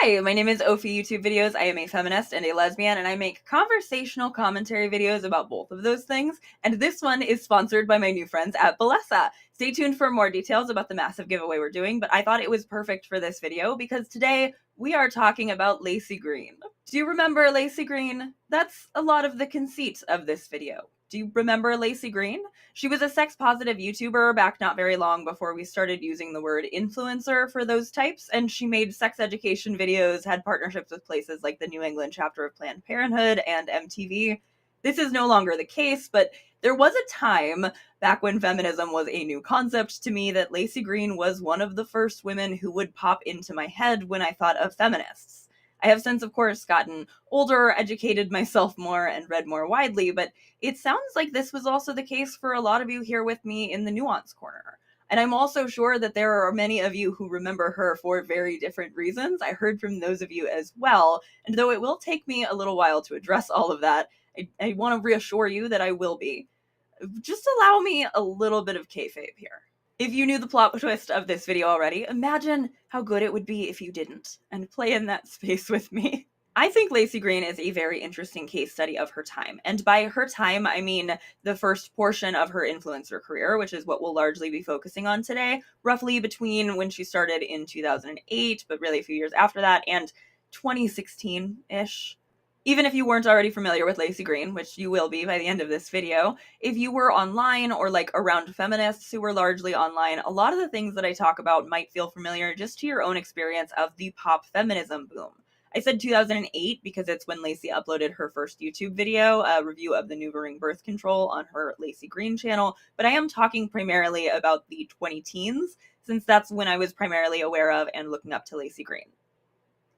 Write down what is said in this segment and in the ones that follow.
Hi, my name is Ophi YouTube Videos. I am a feminist and a lesbian, and I make conversational commentary videos about both of those things. And this one is sponsored by my new friends at Bellessa. Stay tuned for more details about the massive giveaway we're doing, but I thought it was perfect for this video because today we are talking about Laci Green. Do you remember Laci Green? That's a lot of the conceit of this video. Do you remember Laci Green? She was a sex-positive YouTuber back not very long before we started using the word influencer for those types, and she made sex education videos, had partnerships with places like the New England chapter of Planned Parenthood and MTV. This is no longer the case, but there was a time back when feminism was a new concept to me that Laci Green was one of the first women who would pop into my head when I thought of feminists. I have since, of course, gotten older, educated myself more, and read more widely, but it sounds like this was also the case for a lot of you here with me in the Nuance Corner. And I'm also sure that there are many of you who remember her for very different reasons. I heard from those of you as well, and though it will take me a little while to address all of that, I want to reassure you that I will be. Just allow me a little bit of kayfabe here. If you knew the plot twist of this video already, imagine how good it would be if you didn't, and play in that space with me. I think Laci Green is a very interesting case study of her time, and by her time, I mean the first portion of her influencer career, which is what we'll largely be focusing on today, roughly between when she started in 2008, but really a few years after that, and 2016-ish. Even if you weren't already familiar with Laci Green, which you will be by the end of this video, if you were online or like around feminists who were largely online, a lot of the things that I talk about might feel familiar just to your own experience of the pop feminism boom. I said 2008 because it's when Laci uploaded her first YouTube video, a review of the NuvaRing birth control on her Laci Green channel, but I am talking primarily about the 20-teens, since that's when I was primarily aware of and looking up to Laci Green.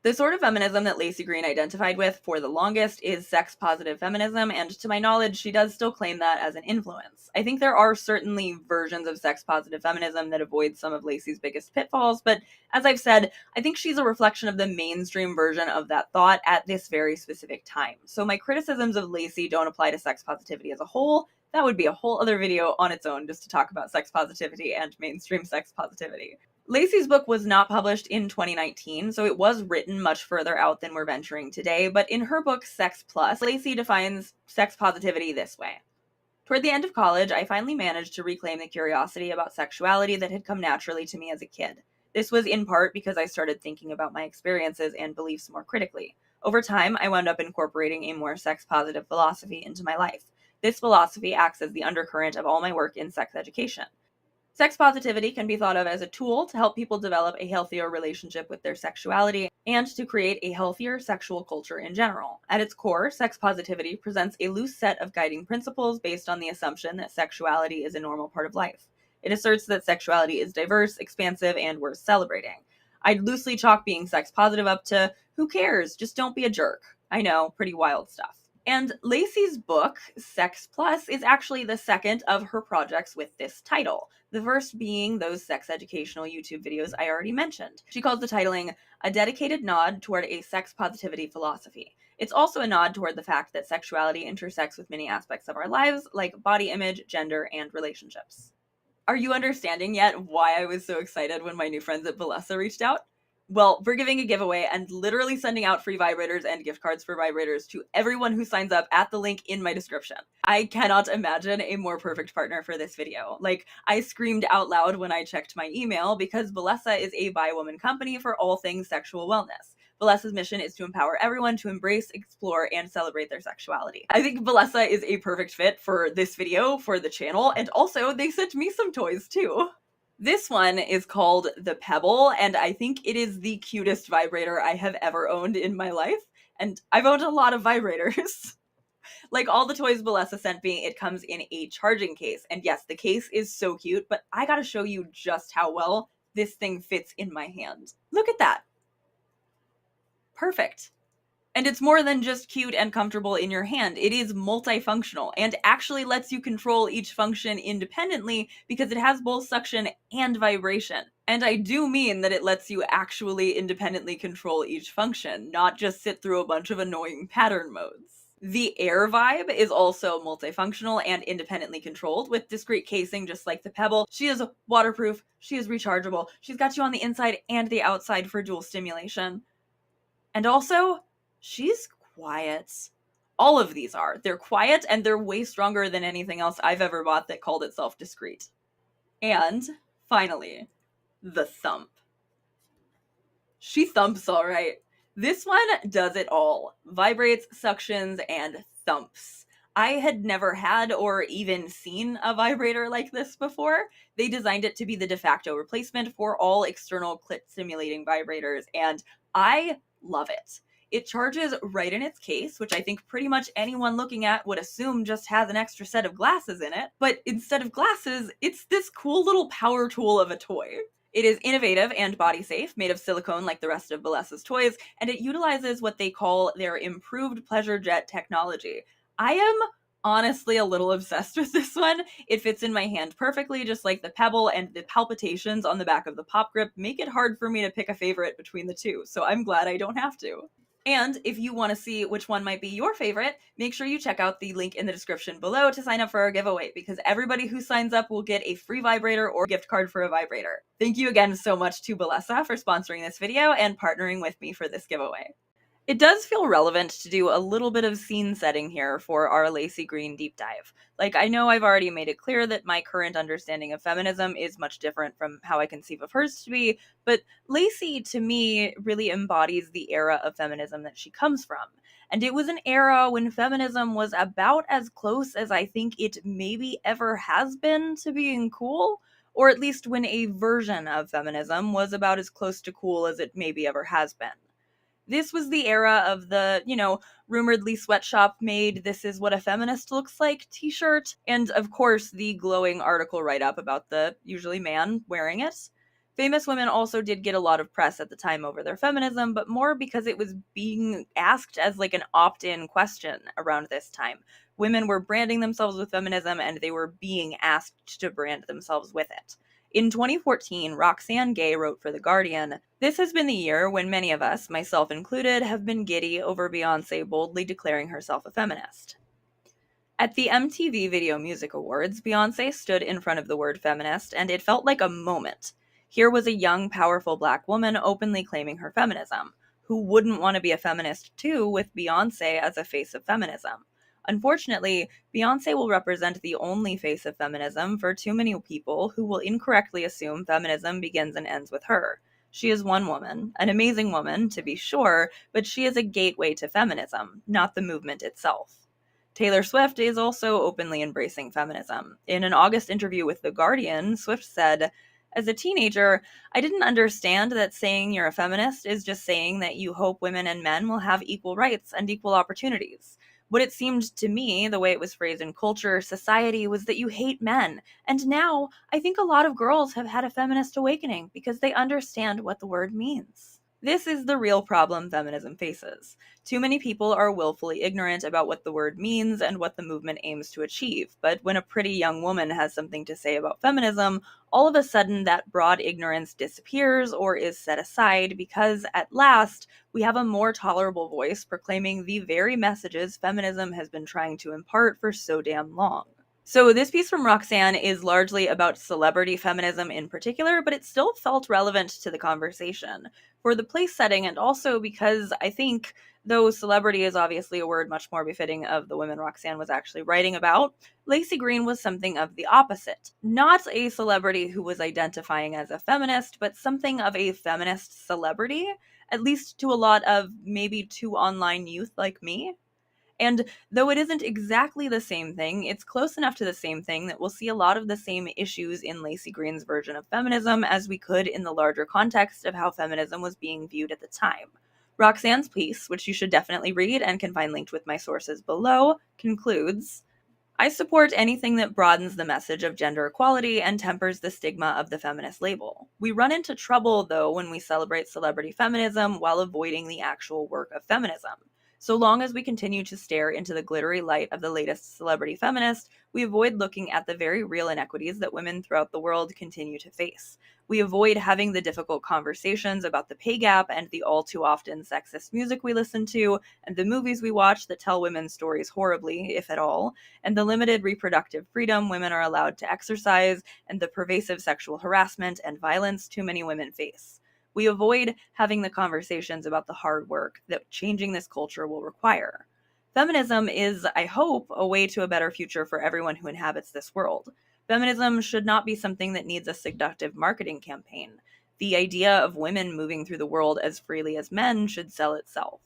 The sort of feminism that Laci Green identified with for the longest is sex-positive feminism, and to my knowledge, she does still claim that as an influence. I think there are certainly versions of sex-positive feminism that avoid some of Laci's biggest pitfalls, but as I've said, I think she's a reflection of the mainstream version of that thought at this very specific time. So my criticisms of Laci don't apply to sex positivity as a whole. That would be a whole other video on its own just to talk about sex positivity and mainstream sex positivity. Laci's book was not published in 2019, so it was written much further out than we're venturing today, but in her book Sex Plus, Laci defines sex positivity this way. Toward the end of college, I finally managed to reclaim the curiosity about sexuality that had come naturally to me as a kid. This was in part because I started thinking about my experiences and beliefs more critically. Over time, I wound up incorporating a more sex-positive philosophy into my life. This philosophy acts as the undercurrent of all my work in sex education. Sex positivity can be thought of as a tool to help people develop a healthier relationship with their sexuality and to create a healthier sexual culture in general. At its core, sex positivity presents a loose set of guiding principles based on the assumption that sexuality is a normal part of life. It asserts that sexuality is diverse, expansive, and worth celebrating. I'd loosely chalk being sex positive up to, who cares, just don't be a jerk. I know, pretty wild stuff. And Laci's book, Sex Plus, is actually the second of her projects with this title, the first being those sex educational YouTube videos I already mentioned. She calls the titling a dedicated nod toward a sex positivity philosophy. It's also a nod toward the fact that sexuality intersects with many aspects of our lives, like body image, gender, and relationships. Are you understanding yet why I was so excited when my new friends at Bellessa reached out? Well, we're giving a giveaway and literally sending out free vibrators and gift cards for vibrators to everyone who signs up at the link in my description. I cannot imagine a more perfect partner for this video. Like, I screamed out loud when I checked my email because Bellessa is a bi-woman company for all things sexual wellness. Bellessa's mission is to empower everyone to embrace, explore, and celebrate their sexuality. I think Bellessa is a perfect fit for this video, for the channel, and also they sent me some toys too. This one is called the Pebble, and I think it is the cutest vibrator I have ever owned in my life, and I've owned a lot of vibrators. Like all the toys Bellessa sent me, it comes in a charging case, and yes, the case is so cute, but I gotta show you just how well this thing fits in my hand. Look at that. Perfect. And it's more than just cute and comfortable in your hand. It is multifunctional and actually lets you control each function independently because it has both suction and vibration. And I do mean that it lets you actually independently control each function, not just sit through a bunch of annoying pattern modes. The Air Vibe is also multifunctional and independently controlled with discrete casing just like the Pebble. She is waterproof, she is rechargeable, she's got you on the inside and the outside for dual stimulation. And also, she's quiet. All of these are. They're quiet and they're way stronger than anything else I've ever bought that called itself discreet. And finally, the thump. She thumps all right. This one does it all. Vibrates, suctions, and thumps. I had never had or even seen a vibrator like this before. They designed it to be the de facto replacement for all external clit stimulating vibrators, and I love it. It charges right in its case, which I think pretty much anyone looking at would assume just has an extra set of glasses in it. But instead of glasses, it's this cool little power tool of a toy. It is innovative and body safe, made of silicone like the rest of Braless's toys, and it utilizes what they call their improved pleasure jet technology. I am honestly a little obsessed with this one. It fits in my hand perfectly, just like the pebble, and the palpitations on the back of the pop grip make it hard for me to pick a favorite between the two, so I'm glad I don't have to. And if you want to see which one might be your favorite, make sure you check out the link in the description below to sign up for our giveaway, because everybody who signs up will get a free vibrator or gift card for a vibrator. Thank you again so much to Braless for sponsoring this video and partnering with me for this giveaway. It does feel relevant to do a little bit of scene setting here for our Laci Green deep dive. Like, I know I've already made it clear that my current understanding of feminism is much different from how I conceive of hers to be, but Laci, to me, really embodies the era of feminism that she comes from. And it was an era when feminism was about as close as I think it maybe ever has been to being cool, or at least when a version of feminism was about as close to cool as it maybe ever has been. This was the era of the, rumoredly sweatshop made "This is what a feminist looks like" t-shirt, and of course the glowing article write-up about the usually man wearing it. Famous women also did get a lot of press at the time over their feminism, but more because it was being asked as like an opt-in question around this time. Women were branding themselves with feminism, and they were being asked to brand themselves with it. In 2014, Roxane Gay wrote for The Guardian, "This has been the year when many of us, myself included, have been giddy over Beyoncé boldly declaring herself a feminist." At the MTV Video Music Awards, Beyoncé stood in front of the word feminist, and it felt like a moment. Here was a young, powerful black woman openly claiming her feminism. Who wouldn't want to be a feminist too, with Beyoncé as a face of feminism? Unfortunately, Beyoncé will represent the only face of feminism for too many people who will incorrectly assume feminism begins and ends with her. She is one woman, an amazing woman, to be sure, but she is a gateway to feminism, not the movement itself. Taylor Swift is also openly embracing feminism. In an August interview with The Guardian, Swift said, "As a teenager, I didn't understand that saying you're a feminist is just saying that you hope women and men will have equal rights and equal opportunities. What it seemed to me, the way it was phrased in culture, society, was that you hate men. And now, I think a lot of girls have had a feminist awakening because they understand what the word means." This is the real problem feminism faces. Too many people are willfully ignorant about what the word means and what the movement aims to achieve, but when a pretty young woman has something to say about feminism, all of a sudden that broad ignorance disappears or is set aside because, at last, we have a more tolerable voice proclaiming the very messages feminism has been trying to impart for so damn long. So this piece from Roxane is largely about celebrity feminism in particular, but it still felt relevant to the conversation for the place setting, and also because I think, though celebrity is obviously a word much more befitting of the women Roxane was actually writing about, Laci Green was something of the opposite. Not a celebrity who was identifying as a feminist, but something of a feminist celebrity, at least to a lot of maybe too online youth like me. And though it isn't exactly the same thing, it's close enough to the same thing that we'll see a lot of the same issues in Laci Green's version of feminism as we could in the larger context of how feminism was being viewed at the time. Roxane's piece, which you should definitely read and can find linked with my sources below, concludes, "I support anything that broadens the message of gender equality and tempers the stigma of the feminist label. We run into trouble, though, when we celebrate celebrity feminism while avoiding the actual work of feminism. So long as we continue to stare into the glittery light of the latest celebrity feminist, we avoid looking at the very real inequities that women throughout the world continue to face. We avoid having the difficult conversations about the pay gap and the all too often sexist music we listen to, and the movies we watch that tell women's stories horribly, if at all, and the limited reproductive freedom women are allowed to exercise, and the pervasive sexual harassment and violence too many women face. We avoid having the conversations about the hard work that changing this culture will require. Feminism is, I hope, a way to a better future for everyone who inhabits this world. Feminism should not be something that needs a seductive marketing campaign. The idea of women moving through the world as freely as men should sell itself.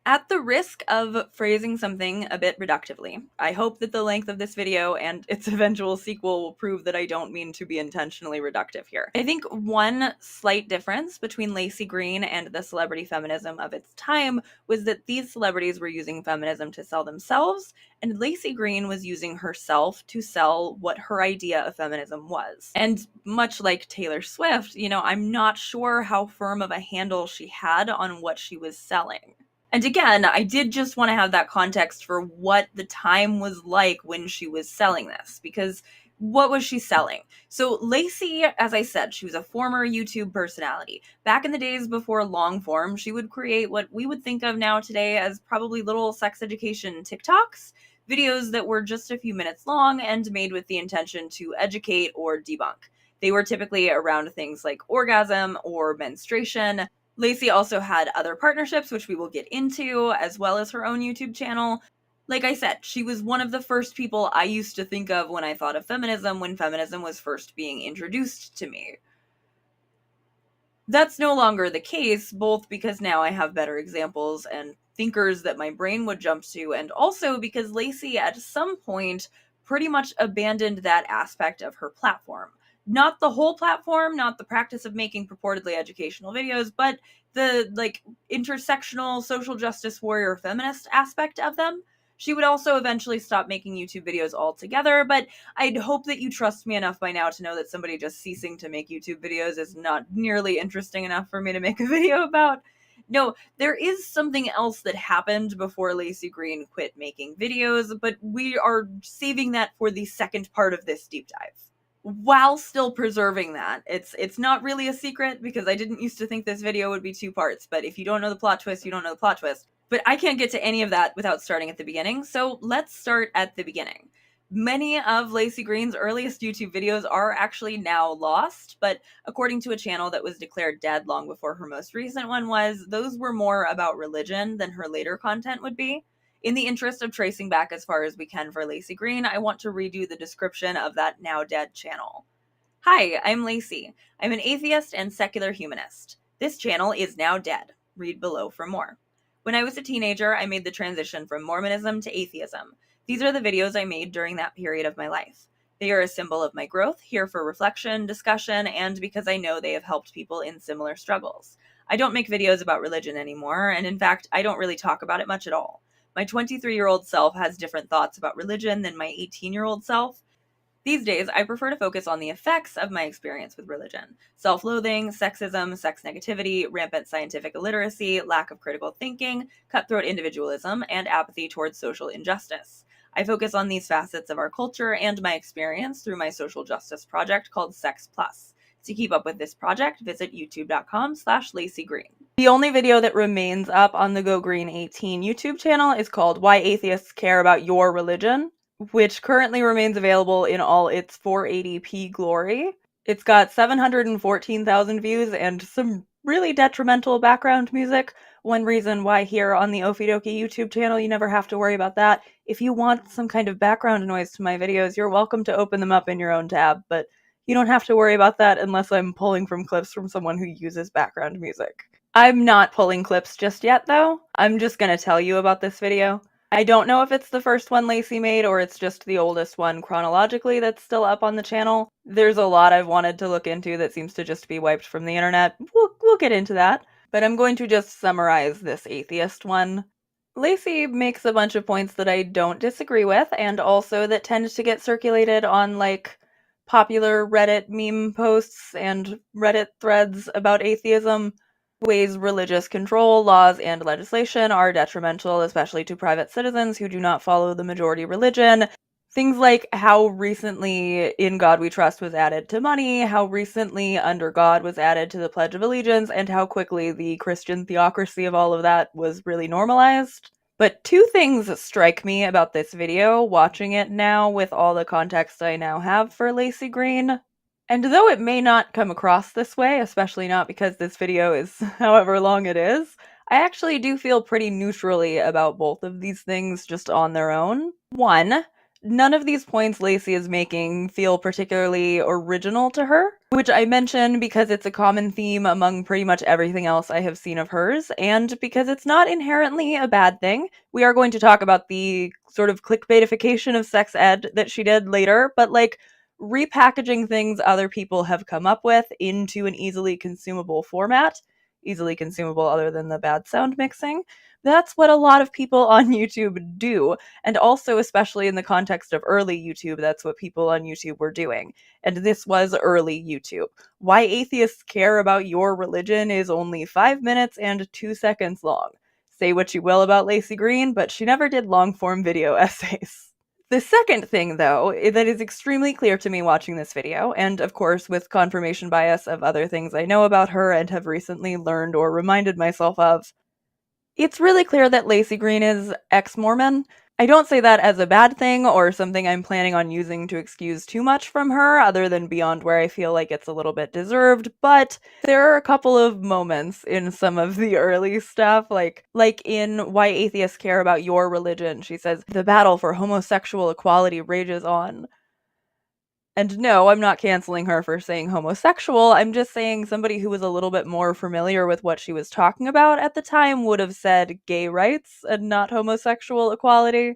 At the risk of phrasing something a bit reductively, I hope that the length of this video and its eventual sequel will prove that I don't mean to be intentionally reductive here. I think one slight difference between Laci Green and the celebrity feminism of its time was that these celebrities were using feminism to sell themselves, and Laci Green was using herself to sell what her idea of feminism was. And much like Taylor Swift, I'm not sure how firm of a handle she had on what she was selling. And again, I did just want to have that context for what the time was like when she was selling this, because what was she selling? So Laci, as I said, she was a former YouTube personality. Back in the days before long form, she would create what we would think of now today as probably little sex education TikToks, videos that were just a few minutes long and made with the intention to educate or debunk. They were typically around things like orgasm or menstruation. Laci also had other partnerships, which we will get into, as well as her own YouTube channel. Like I said, she was one of the first people I used to think of when I thought of feminism, when feminism was first being introduced to me. That's no longer the case, both because now I have better examples and thinkers that my brain would jump to, and also because Laci at some point pretty much abandoned that aspect of her platform. Not the whole platform, not the practice of making purportedly educational videos, but the intersectional social justice warrior feminist aspect of them. She would also eventually stop making YouTube videos altogether, but I'd hope that you trust me enough by now to know that somebody just ceasing to make YouTube videos is not nearly interesting enough for me to make a video about. No, there is something else that happened before Laci Green quit making videos, but we are saving that for the second part of this deep dive. While still preserving that, it's not really a secret because I didn't used to think this video would be two parts, but if you don't know the plot twist, you don't know the plot twist. But I can't get to any of that without starting at the beginning, so let's start at the beginning. Many of Laci Green's earliest YouTube videos are actually now lost, but according to a channel that was declared dead long before her most recent one was, those were more about religion than her later content would be. In the interest of tracing back as far as we can for Laci Green, I want to redo the description of that now dead channel. Hi, I'm Laci. I'm an atheist and secular humanist. This channel is now dead. Read below for more. When I was a teenager, I made the transition from Mormonism to atheism. These are the videos I made during that period of my life. They are a symbol of my growth, here for reflection, discussion, and because I know they have helped people in similar struggles. I don't make videos about religion anymore, and in fact, I don't really talk about it much at all. My 23-year-old self has different thoughts about religion than my 18-year-old self. These days, I prefer to focus on the effects of my experience with religion. Self-loathing, sexism, sex negativity, rampant scientific illiteracy, lack of critical thinking, cutthroat individualism, and apathy towards social injustice. I focus on these facets of our culture and my experience through my social justice project called Sex Plus. To keep up with this project, visit youtube.com/Laci Green. The only video that remains up on the Go Green 18 YouTube channel is called Why Atheists Care About Your Religion, which currently remains available in all its 480p glory. It's got 714,000 views and some really detrimental background music. One reason why here on the Okie Dokie YouTube channel you never have to worry about that. If you want some kind of background noise to my videos, you're welcome to open them up in your own tab, but you don't have to worry about that unless I'm pulling from clips from someone who uses background music. I'm not pulling clips just yet, though. I'm just gonna tell you about this video. I don't know if it's the first one Laci made or it's just the oldest one chronologically that's still up on the channel. There's a lot I've wanted to look into that seems to just be wiped from the internet. We'll get into that. But I'm going to just summarize this atheist one. Laci makes a bunch of points that I don't disagree with, and also that tend to get circulated on, popular Reddit meme posts and Reddit threads about atheism. Ways religious control, laws, and legislation are detrimental, especially to private citizens who do not follow the majority religion. Things like how recently In God We Trust was added to money, how recently Under God was added to the Pledge of Allegiance, and how quickly the Christian theocracy of all of that was really normalized. But two things strike me about this video, watching it now with all the context I now have for Laci Green. And though it may not come across this way, especially not because this video is however long it is, I actually do feel pretty neutrally about both of these things just on their own. One, none of these points Laci is making feel particularly original to her, which I mention because it's a common theme among pretty much everything else I have seen of hers, and because it's not inherently a bad thing. We are going to talk about the sort of clickbaitification of sex ed that she did later, but like, repackaging things other people have come up with into an easily consumable format, easily consumable other than the bad sound mixing. That's what a lot of people on YouTube do. And also, especially in the context of early YouTube, that's what people on YouTube were doing. And this was early YouTube. Why atheists care about your religion is only 5 minutes and 2 seconds long. Say what you will about Laci Green, but she never did long form video essays. The second thing, though, that is extremely clear to me watching this video, and of course with confirmation bias of other things I know about her and have recently learned or reminded myself of, it's really clear that Laci Green is ex-Mormon. I don't say that as a bad thing or something I'm planning on using to excuse too much from her, other than beyond where I feel like it's a little bit deserved, but there are a couple of moments in some of the early stuff, like in Why Atheists Care About Your Religion. She says, "The battle for homosexual equality rages on." And no, I'm not canceling her for saying homosexual. I'm just saying somebody who was a little bit more familiar with what she was talking about at the time would have said gay rights and not homosexual equality.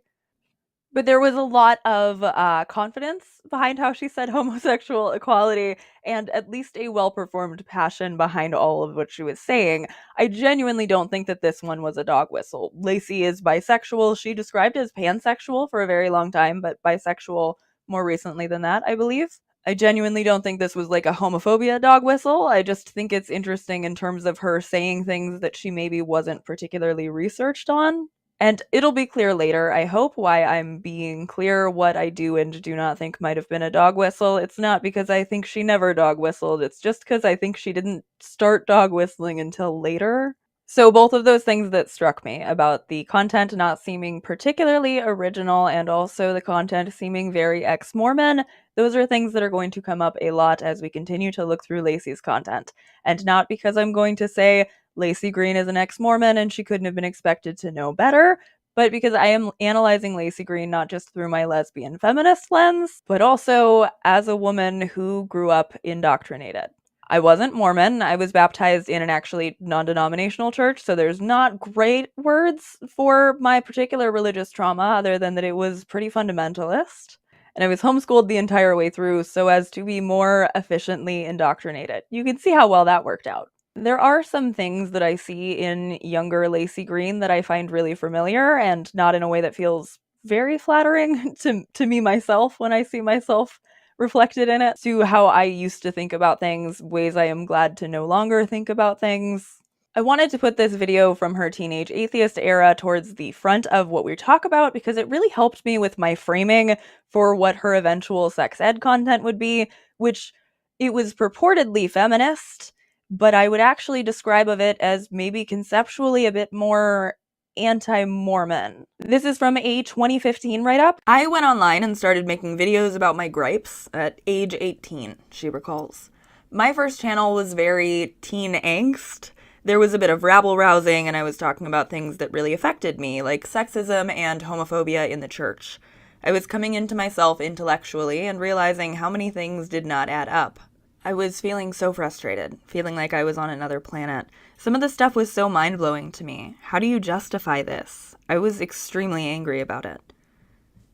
But there was a lot of confidence behind how she said homosexual equality and at least a well-performed passion behind all of what she was saying. I genuinely don't think that this one was a dog whistle. Laci is bisexual. She described as pansexual for a very long time, but bisexual more recently than that, I believe. I genuinely don't think this was like a homophobia dog whistle. I just think it's interesting in terms of her saying things that she maybe wasn't particularly researched on. And it'll be clear later, I hope, why I'm being clear what I do and do not think might have been a dog whistle. It's not because I think she never dog whistled, it's just because I think she didn't start dog whistling until later. So both of those things that struck me about the content not seeming particularly original and also the content seeming very ex-Mormon, those are things that are going to come up a lot as we continue to look through Laci's content. And not because I'm going to say Laci Green is an ex-Mormon and she couldn't have been expected to know better, but because I am analyzing Laci Green not just through my lesbian feminist lens, but also as a woman who grew up indoctrinated. I wasn't Mormon. I was baptized in an actually non-denominational church, so there's not great words for my particular religious trauma other than that it was pretty fundamentalist. And I was homeschooled the entire way through so as to be more efficiently indoctrinated. You can see how well that worked out. There are some things that I see in younger Laci Green that I find really familiar and not in a way that feels very flattering to me myself when I see myself reflected in it, to how I used to think about things, ways I am glad to no longer think about things. I wanted to put this video from her teenage atheist era towards the front of what we talk about because it really helped me with my framing for what her eventual sex ed content would be, which it was purportedly feminist, but I would actually describe of it as maybe conceptually a bit more anti-Mormon. This is from a 2015 write-up. "I went online and started making videos about my gripes at age 18, she recalls. My first channel was very teen angst. There was a bit of rabble-rousing and I was talking about things that really affected me, like sexism and homophobia in the church. I was coming into myself intellectually and realizing how many things did not add up. I was feeling so frustrated, feeling like I was on another planet. Some of the stuff was so mind-blowing to me. How do you justify this? I was extremely angry about it."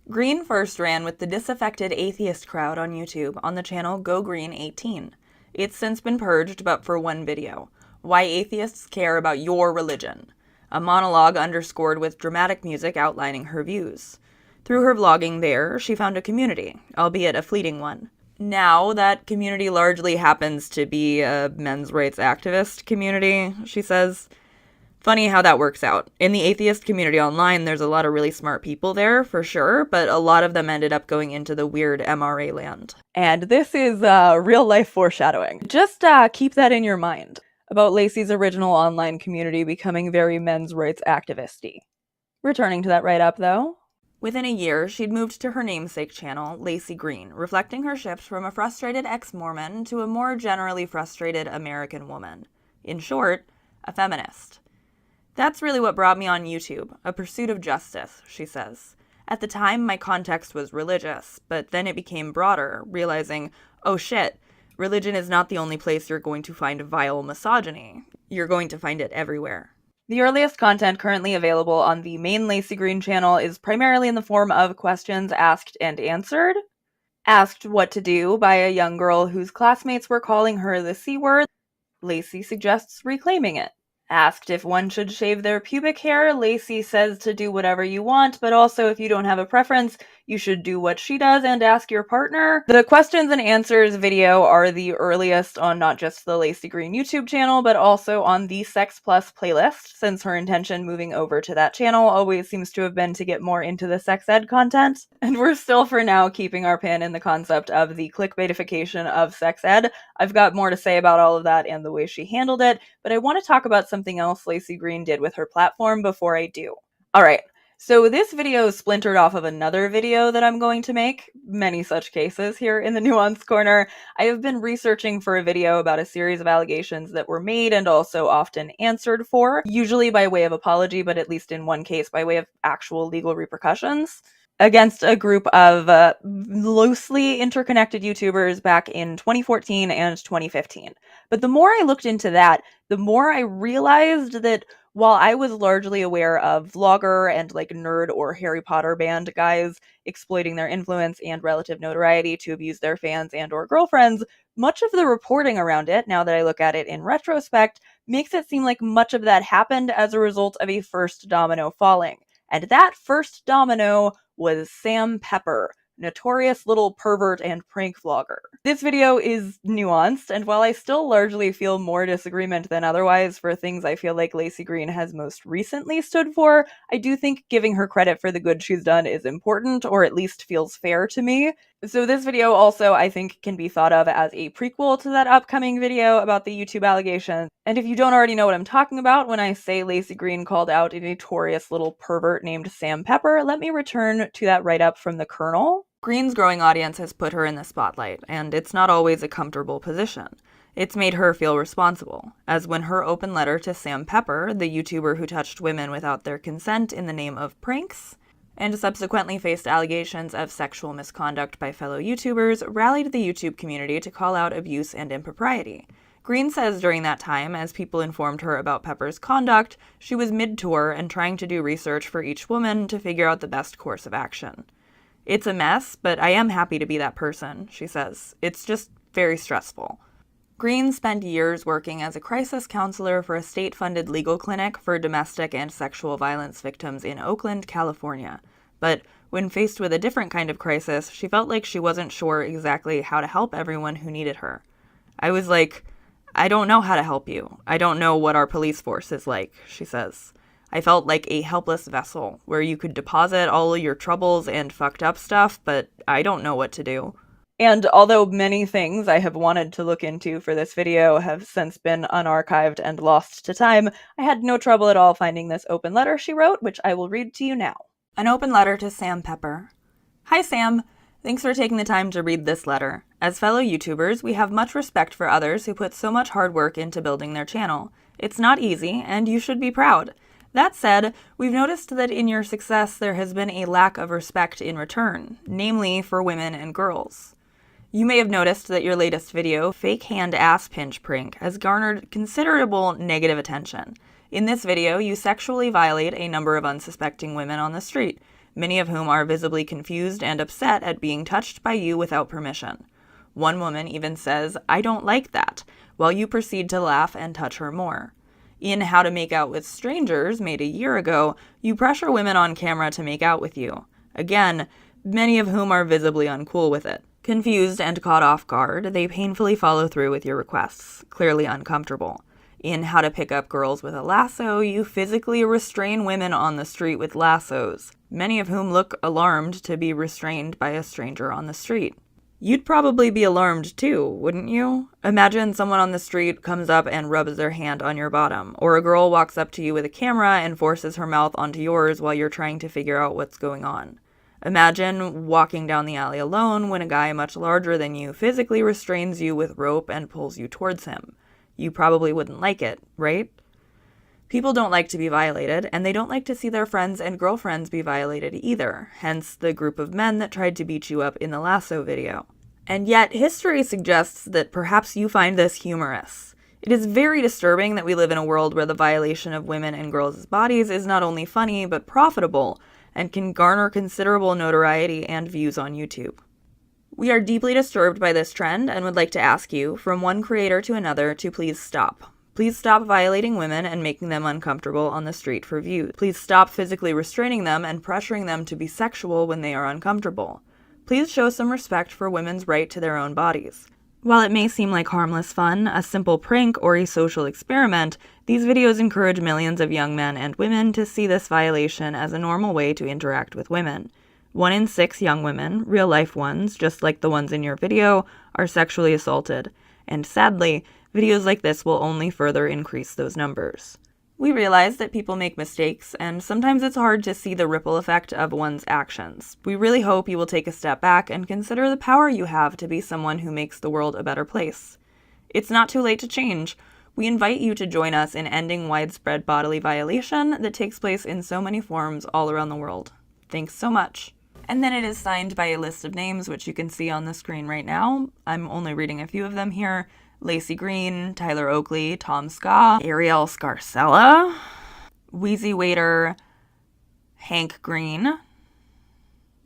Green first ran with the disaffected atheist crowd on YouTube on the channel Go Green 18. It's since been purged, but for one video. Why Atheists Care About Your Religion. A monologue underscored with dramatic music outlining her views. Through her vlogging there, she found a community, albeit a fleeting one. Now, that community largely happens to be a men's rights activist community, she says. Funny how that works out. In the atheist community online, there's a lot of really smart people there, for sure, but a lot of them ended up going into the weird MRA land. And this is real-life foreshadowing. Just keep that in your mind about Laci's original online community becoming very men's rights activist-y. Returning to that write-up, though. Within a year, she'd moved to her namesake channel, Laci Green, reflecting her shift from a frustrated ex-Mormon to a more generally frustrated American woman. In short, a feminist. That's really what brought me on YouTube, a pursuit of justice, she says. At the time, my context was religious, but then it became broader, realizing, oh shit, religion is not the only place you're going to find vile misogyny. You're going to find it everywhere. The earliest content currently available on the main Laci Green channel is primarily in the form of questions asked and answered. Asked what to do by a young girl whose classmates were calling her the C word, Laci suggests reclaiming it. Asked if one should shave their pubic hair, Laci says to do whatever you want, but also if you don't have a preference, you should do what she does and ask your partner. The questions and answers video are the earliest on not just the Laci Green YouTube channel, but also on the Sex Plus playlist, since her intention moving over to that channel always seems to have been to get more into the sex ed content. And we're still, for now, keeping our pin in the concept of the clickbaitification of sex ed. I've got more to say about all of that and the way she handled it, but I want to talk about something else Laci Green did with her platform before I do. Alright, so this video is splintered off of another video that I'm going to make, many such cases here in the Nuance Corner. I have been researching for a video about a series of allegations that were made and also often answered for, usually by way of apology, but at least in one case by way of actual legal repercussions, against a group of loosely interconnected YouTubers back in 2014 and 2015. But the more I looked into that, the more I realized that while I was largely aware of vlogger and like nerd or Harry Potter band guys exploiting their influence and relative notoriety to abuse their fans and or girlfriends, much of the reporting around it, now that I look at it in retrospect, makes it seem like much of that happened as a result of a first domino falling. And that first domino was Sam Pepper, notorious little pervert and prank vlogger. This video is nuanced, and while I still largely feel more disagreement than otherwise for things I feel like Laci Green has most recently stood for, I do think giving her credit for the good she's done is important, or at least feels fair to me. So this video also, I think, can be thought of as a prequel to that upcoming video about the YouTube allegations. And if you don't already know what I'm talking about when I say Laci Green called out a notorious little pervert named Sam Pepper, let me return to that write-up from the Kernel. Green's growing audience has put her in the spotlight, and it's not always a comfortable position. It's made her feel responsible, as when her open letter to Sam Pepper, the YouTuber who touched women without their consent in the name of pranks, and subsequently faced allegations of sexual misconduct by fellow YouTubers, rallied the YouTube community to call out abuse and impropriety. Green says during that time, as people informed her about Pepper's conduct, she was mid-tour and trying to do research for each woman to figure out the best course of action. It's a mess, but I am happy to be that person, she says. It's just very stressful. Green spent years working as a crisis counselor for a state-funded legal clinic for domestic and sexual violence victims in Oakland, California. But when faced with a different kind of crisis, she felt like she wasn't sure exactly how to help everyone who needed her. I was like, I don't know how to help you. I don't know what our police force is like, she says. I felt like a helpless vessel where you could deposit all of your troubles and fucked up stuff, but I don't know what to do. And although many things I have wanted to look into for this video have since been unarchived and lost to time, I had no trouble at all finding this open letter she wrote, which I will read to you now. An open letter to Sam Pepper. Hi Sam, thanks for taking the time to read this letter. As fellow YouTubers, we have much respect for others who put so much hard work into building their channel. It's not easy, and you should be proud. That said, we've noticed that in your success there has been a lack of respect in return, namely for women and girls. You may have noticed that your latest video, Fake Hand Ass Pinch Prank, has garnered considerable negative attention. In this video, you sexually violate a number of unsuspecting women on the street, many of whom are visibly confused and upset at being touched by you without permission. One woman even says, "I don't like that," while you proceed to laugh and touch her more. In How to Make Out with Strangers, made a year ago, you pressure women on camera to make out with you. Again, many of whom are visibly uncool with it. Confused and caught off guard, they painfully follow through with your requests, clearly uncomfortable. In How to Pick Up Girls with a Lasso, you physically restrain women on the street with lassos, many of whom look alarmed to be restrained by a stranger on the street. You'd probably be alarmed too, wouldn't you? Imagine someone on the street comes up and rubs their hand on your bottom, or a girl walks up to you with a camera and forces her mouth onto yours while you're trying to figure out what's going on. Imagine walking down the alley alone when a guy much larger than you physically restrains you with rope and pulls you towards him. You probably wouldn't like it, right? People don't like to be violated, and they don't like to see their friends and girlfriends be violated either, hence the group of men that tried to beat you up in the lasso video. And yet, history suggests that perhaps you find this humorous. It is very disturbing that we live in a world where the violation of women and girls' bodies is not only funny, but profitable, and can garner considerable notoriety and views on YouTube. We are deeply disturbed by this trend and would like to ask you, from one creator to another, to please stop. Please stop violating women and making them uncomfortable on the street for views. Please stop physically restraining them and pressuring them to be sexual when they are uncomfortable. Please show some respect for women's right to their own bodies. While it may seem like harmless fun, a simple prank, or a social experiment, these videos encourage millions of young men and women to see this violation as a normal way to interact with women. 1 in 6 young women, real-life ones, just like the ones in your video, are sexually assaulted. And sadly, videos like this will only further increase those numbers. We realize that people make mistakes, and sometimes it's hard to see the ripple effect of one's actions. We really hope you will take a step back and consider the power you have to be someone who makes the world a better place. It's not too late to change. We invite you to join us in ending widespread bodily violation that takes place in so many forms all around the world. Thanks so much. And then it is signed by a list of names, which you can see on the screen right now. I'm only reading a few of them here. Laci Green, Tyler Oakley, Tom Ska, Ariel Scarcella, Wheezy Waiter, Hank Green,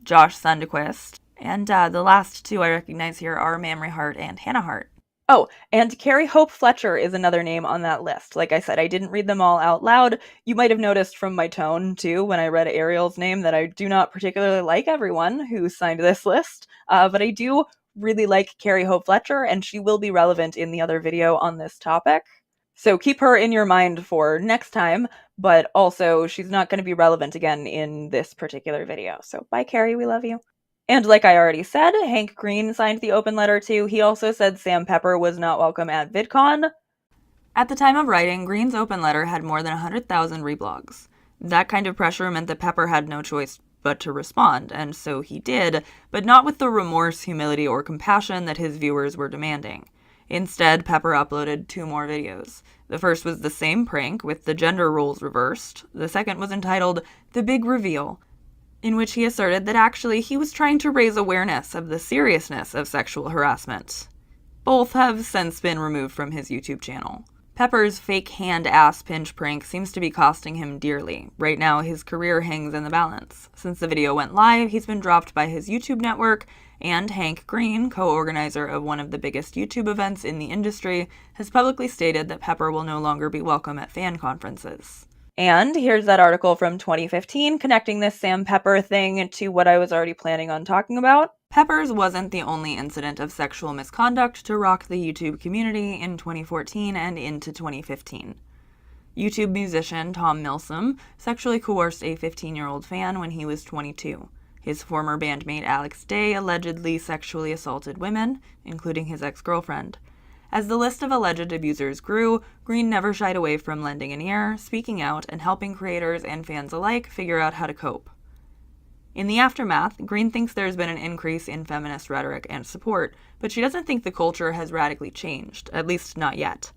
Josh Sundquist, and the last 2 I recognize here are Mamrie Hart and Hannah Hart. Oh, and Carrie Hope Fletcher is another name on that list. Like I said, I didn't read them all out loud. You might have noticed from my tone, too, when I read Ariel's name that I do not particularly like everyone who signed this list, but I do really like Carrie Hope Fletcher, and she will be relevant in the other video on this topic. So keep her in your mind for next time, but also she's not going to be relevant again in this particular video. So bye, Carrie, we love you. And like I already said, Hank Green signed the open letter too. He also said Sam Pepper was not welcome at VidCon. At the time of writing, Green's open letter had more than 100,000 reblogs. That kind of pressure meant that Pepper had no choice but to respond, and so he did, but not with the remorse, humility, or compassion that his viewers were demanding. Instead, Pepper uploaded 2 more videos. The first was the same prank, with the gender roles reversed. The second was entitled The Big Reveal, in which he asserted that actually he was trying to raise awareness of the seriousness of sexual harassment. Both have since been removed from his YouTube channel. Pepper's fake hand-ass pinch prank seems to be costing him dearly. Right now, his career hangs in the balance. Since the video went live, he's been dropped by his YouTube network, and Hank Green, co-organizer of one of the biggest YouTube events in the industry, has publicly stated that Pepper will no longer be welcome at fan conferences. And here's that article from 2015 connecting this Sam Pepper thing to what I was already planning on talking about. Pepper's wasn't the only incident of sexual misconduct to rock the YouTube community in 2014 and into 2015. YouTube musician Tom Milsom sexually coerced a 15-year-old fan when he was 22. His former bandmate Alex Day allegedly sexually assaulted women, including his ex-girlfriend. As the list of alleged abusers grew, Green never shied away from lending an ear, speaking out, and helping creators and fans alike figure out how to cope. In the aftermath, Green thinks there's been an increase in feminist rhetoric and support, but she doesn't think the culture has radically changed, at least not yet.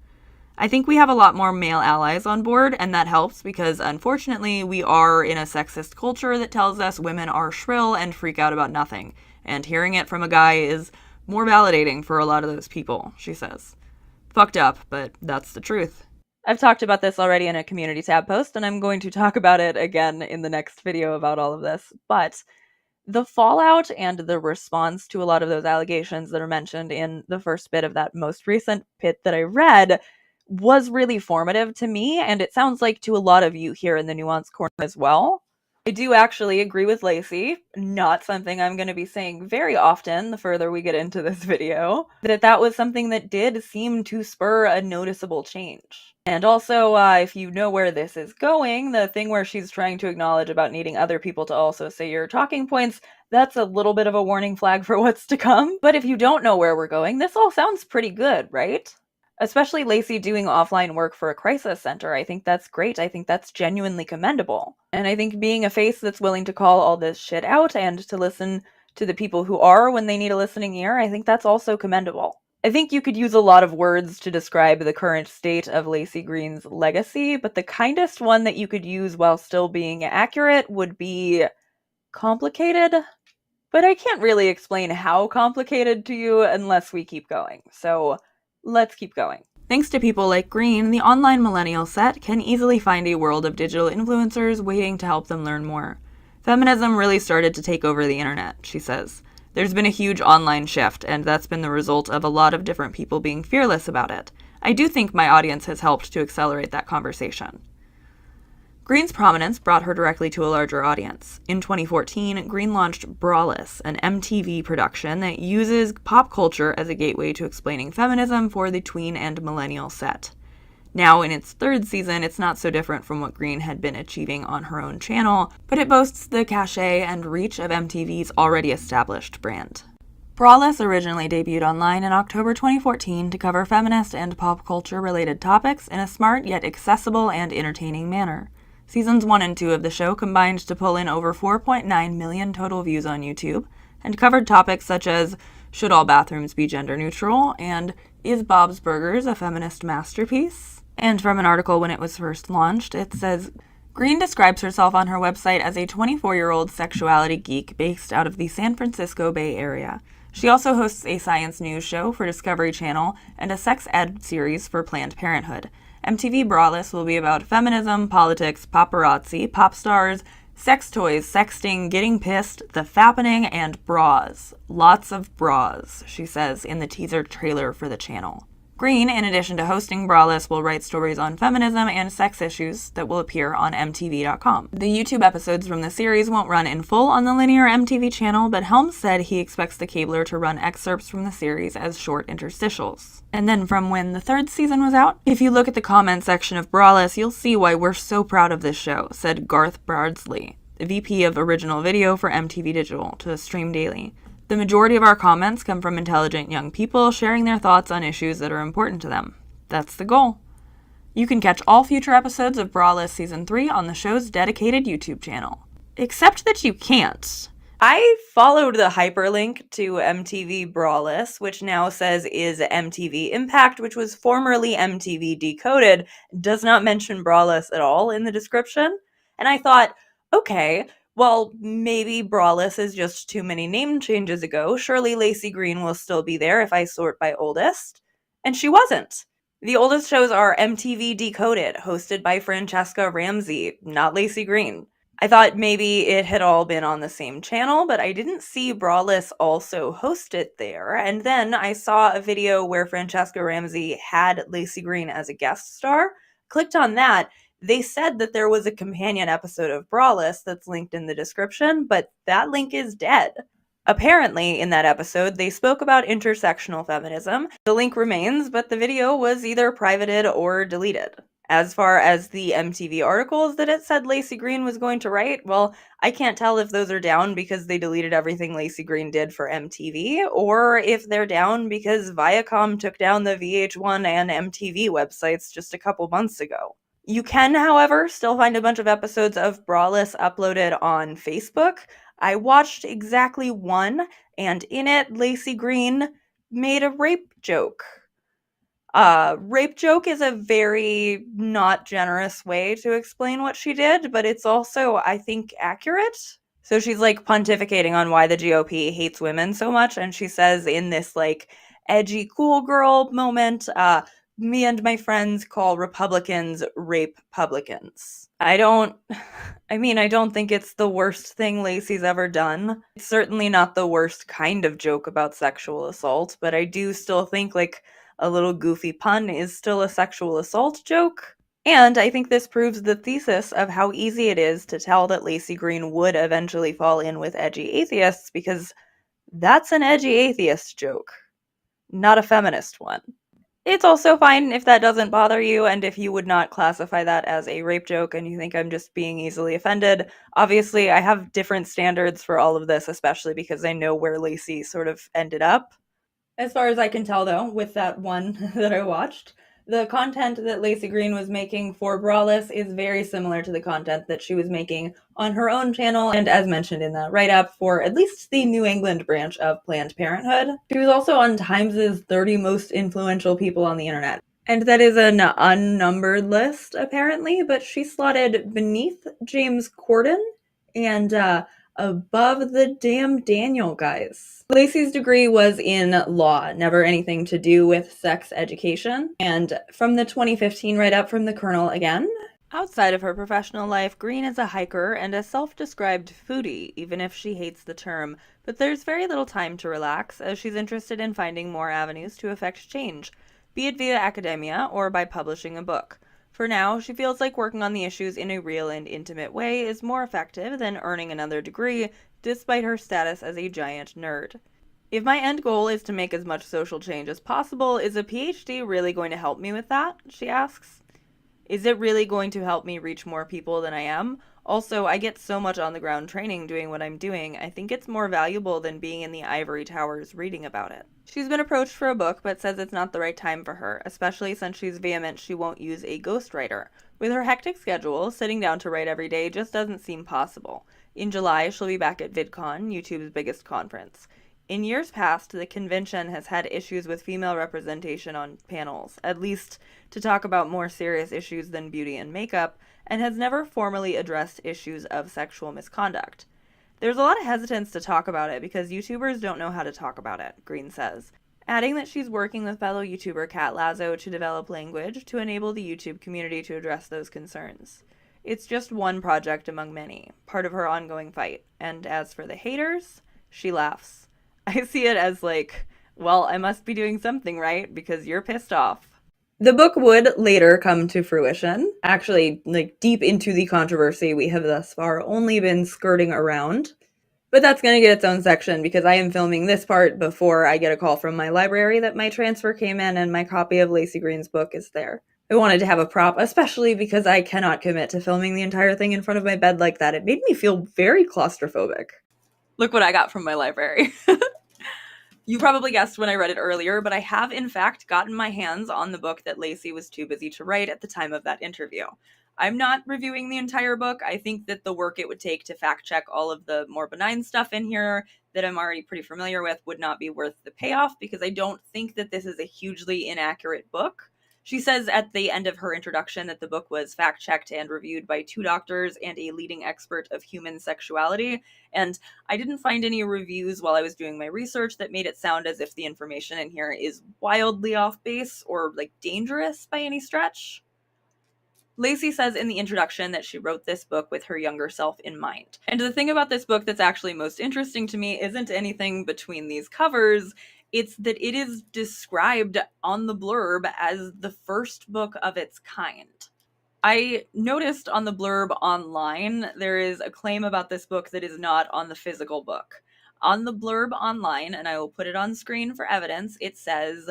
I think we have a lot more male allies on board, and that helps because, unfortunately, we are in a sexist culture that tells us women are shrill and freak out about nothing, and hearing it from a guy is more validating for a lot of those people, she says. Fucked up, but that's the truth. I've talked about this already in a community tab post, and I'm going to talk about it again in the next video about all of this, but the fallout and the response to a lot of those allegations that are mentioned in the first bit of that most recent bit that I read was really formative to me, and it sounds like to a lot of you here in the Nuance Corner as well. I do actually agree with Laci, not something I'm going to be saying very often the further we get into this video, that was something that did seem to spur a noticeable change. And also, if you know where this is going, the thing where she's trying to acknowledge about needing other people to also say your talking points, that's a little bit of a warning flag for what's to come. But if you don't know where we're going, this all sounds pretty good, right? Especially Laci doing offline work for a crisis center. I think that's great. I think that's genuinely commendable. And I think being a face that's willing to call all this shit out and to listen to the people who are when they need a listening ear, I think that's also commendable. I think you could use a lot of words to describe the current state of Laci Green's legacy, but the kindest one that you could use while still being accurate would be complicated. But I can't really explain how complicated to you unless we keep going. So let's keep going. Thanks to people like Green, the online millennial set can easily find a world of digital influencers waiting to help them learn more. Feminism really started to take over the internet, she says. There's been a huge online shift, and that's been the result of a lot of different people being fearless about it. I do think my audience has helped to accelerate that conversation. Green's prominence brought her directly to a larger audience. In 2014, Green launched Braless, an MTV production that uses pop culture as a gateway to explaining feminism for the tween and millennial set. Now, in its third season, it's not so different from what Green had been achieving on her own channel, but it boasts the cachet and reach of MTV's already established brand. Braless originally debuted online in October 2014 to cover feminist and pop culture-related topics in a smart yet accessible and entertaining manner. Seasons 1 and 2 of the show combined to pull in over 4.9 million total views on YouTube, and covered topics such as should all bathrooms be gender neutral, and is Bob's Burgers a feminist masterpiece? And from an article when it was first launched, it says, Green describes herself on her website as a 24-year-old sexuality geek based out of the San Francisco Bay Area. She also hosts a science news show for Discovery Channel and a sex ed series for Planned Parenthood. MTV Braless will be about feminism, politics, paparazzi, pop stars, sex toys, sexting, getting pissed, the fappening, and bras. Lots of bras, she says in the teaser trailer for the channel. Green, in addition to hosting Braless, will write stories on feminism and sex issues that will appear on MTV.com. The YouTube episodes from the series won't run in full on the linear MTV channel, but Helms said he expects the cabler to run excerpts from the series as short interstitials. And then from when the third season was out, if you look at the comment section of Braless, you'll see why we're so proud of this show, said Garth Bardsley, the VP of Original Video for MTV Digital, to Stream Daily. The majority of our comments come from intelligent young people sharing their thoughts on issues that are important to them. That's the goal. You can catch all future episodes of Braless Season 3 on the show's dedicated YouTube channel. Except that you can't. I followed the hyperlink to MTV Braless, which now says is MTV Impact, which was formerly MTV Decoded, does not mention Braless at all in the description. And I thought, okay, well, maybe Braless is just too many name changes ago. Surely Laci Green will still be there if I sort by oldest. And she wasn't. The oldest shows are MTV Decoded, hosted by Francesca Ramsey, not Laci Green. I thought maybe it had all been on the same channel, but I didn't see Braless also host it there. And then I saw a video where Francesca Ramsey had Laci Green as a guest star. Clicked on that. They said that there was a companion episode of Braless that's linked in the description, but that link is dead. Apparently, in that episode, they spoke about intersectional feminism. The link remains, but the video was either privated or deleted. As far as the MTV articles that it said Laci Green was going to write, well, I can't tell if those are down because they deleted everything Laci Green did for MTV, or if they're down because Viacom took down the VH1 and MTV websites just a couple months ago. You can, however, still find a bunch of episodes of Braless uploaded on Facebook. I watched exactly one, and in it, Laci Green made a rape joke. Rape joke is a very not generous way to explain what she did, but it's also, I think, accurate. So she's like pontificating on why the GOP hates women so much, and she says in this like edgy cool girl moment, me and my friends call Republicans rape publicans. I don't think it's the worst thing Laci's ever done. It's certainly not the worst kind of joke about sexual assault, but I do still think like a little goofy pun is still a sexual assault joke. And I think this proves the thesis of how easy it is to tell that Laci Green would eventually fall in with edgy atheists, because that's an edgy atheist joke, not a feminist one. It's also fine if that doesn't bother you, and if you would not classify that as a rape joke and you think I'm just being easily offended. Obviously, I have different standards for all of this, especially because I know where Laci sort of ended up. As far as I can tell, though, with that one that I watched, the content that Laci Green was making for Braless is very similar to the content that she was making on her own channel, and as mentioned in the write-up, for at least the New England branch of Planned Parenthood. She was also on Times' 30 most influential people on the internet. And that is an unnumbered list, apparently, but she slotted beneath James Corden and above the damn Daniel guys. Laci's degree was in law, never anything to do with sex education. And from the 2015 write-up from the Colonel again, outside of her professional life, Green is a hiker and a self-described foodie, even if she hates the term. But there's very little time to relax, as she's interested in finding more avenues to effect change, be it via academia or by publishing a book. For now, she feels like working on the issues in a real and intimate way is more effective than earning another degree, despite her status as a giant nerd. If my end goal is to make as much social change as possible, is a PhD really going to help me with that? She asks. Is it really going to help me reach more people than I am? Also, I get so much on the ground training doing what I'm doing, I think it's more valuable than being in the ivory towers reading about it. She's been approached for a book, but says it's not the right time for her, especially since she's vehement she won't use a ghostwriter. With her hectic schedule, sitting down to write every day just doesn't seem possible. In July, she'll be back at VidCon, YouTube's biggest conference. In years past, the convention has had issues with female representation on panels, at least to talk about more serious issues than beauty and makeup, and has never formally addressed issues of sexual misconduct. There's a lot of hesitance to talk about it because YouTubers don't know how to talk about it, Green says, adding that she's working with fellow YouTuber Kat Lazo to develop language to enable the YouTube community to address those concerns. It's just one project among many, part of her ongoing fight, and as for the haters, she laughs. I see it as like, well, I must be doing something right because you're pissed off. The book would later come to fruition. Actually, like deep into the controversy we have thus far only been skirting around. But that's going to get its own section because I am filming this part before I get a call from my library that my transfer came in and my copy of Laci Green's book is there. I wanted to have a prop, especially because I cannot commit to filming the entire thing in front of my bed like that. It made me feel very claustrophobic. Look what I got from my library. You probably guessed when I read it earlier, but I have in fact gotten my hands on the book that Laci was too busy to write at the time of that interview. I'm not reviewing the entire book. I think that the work it would take to fact check all of the more benign stuff in here that I'm already pretty familiar with would not be worth the payoff because I don't think that this is a hugely inaccurate book. She says at the end of her introduction that the book was fact-checked and reviewed by 2 doctors and a leading expert of human sexuality, and I didn't find any reviews while I was doing my research that made it sound as if the information in here is wildly off base or, like, dangerous by any stretch. Laci says in the introduction that she wrote this book with her younger self in mind. And the thing about this book that's actually most interesting to me isn't anything between these covers, it's that it is described on the blurb as the first book of its kind. I noticed on the blurb online there is a claim about this book that is not on the physical book. On the blurb online, and I will put it on screen for evidence, it says,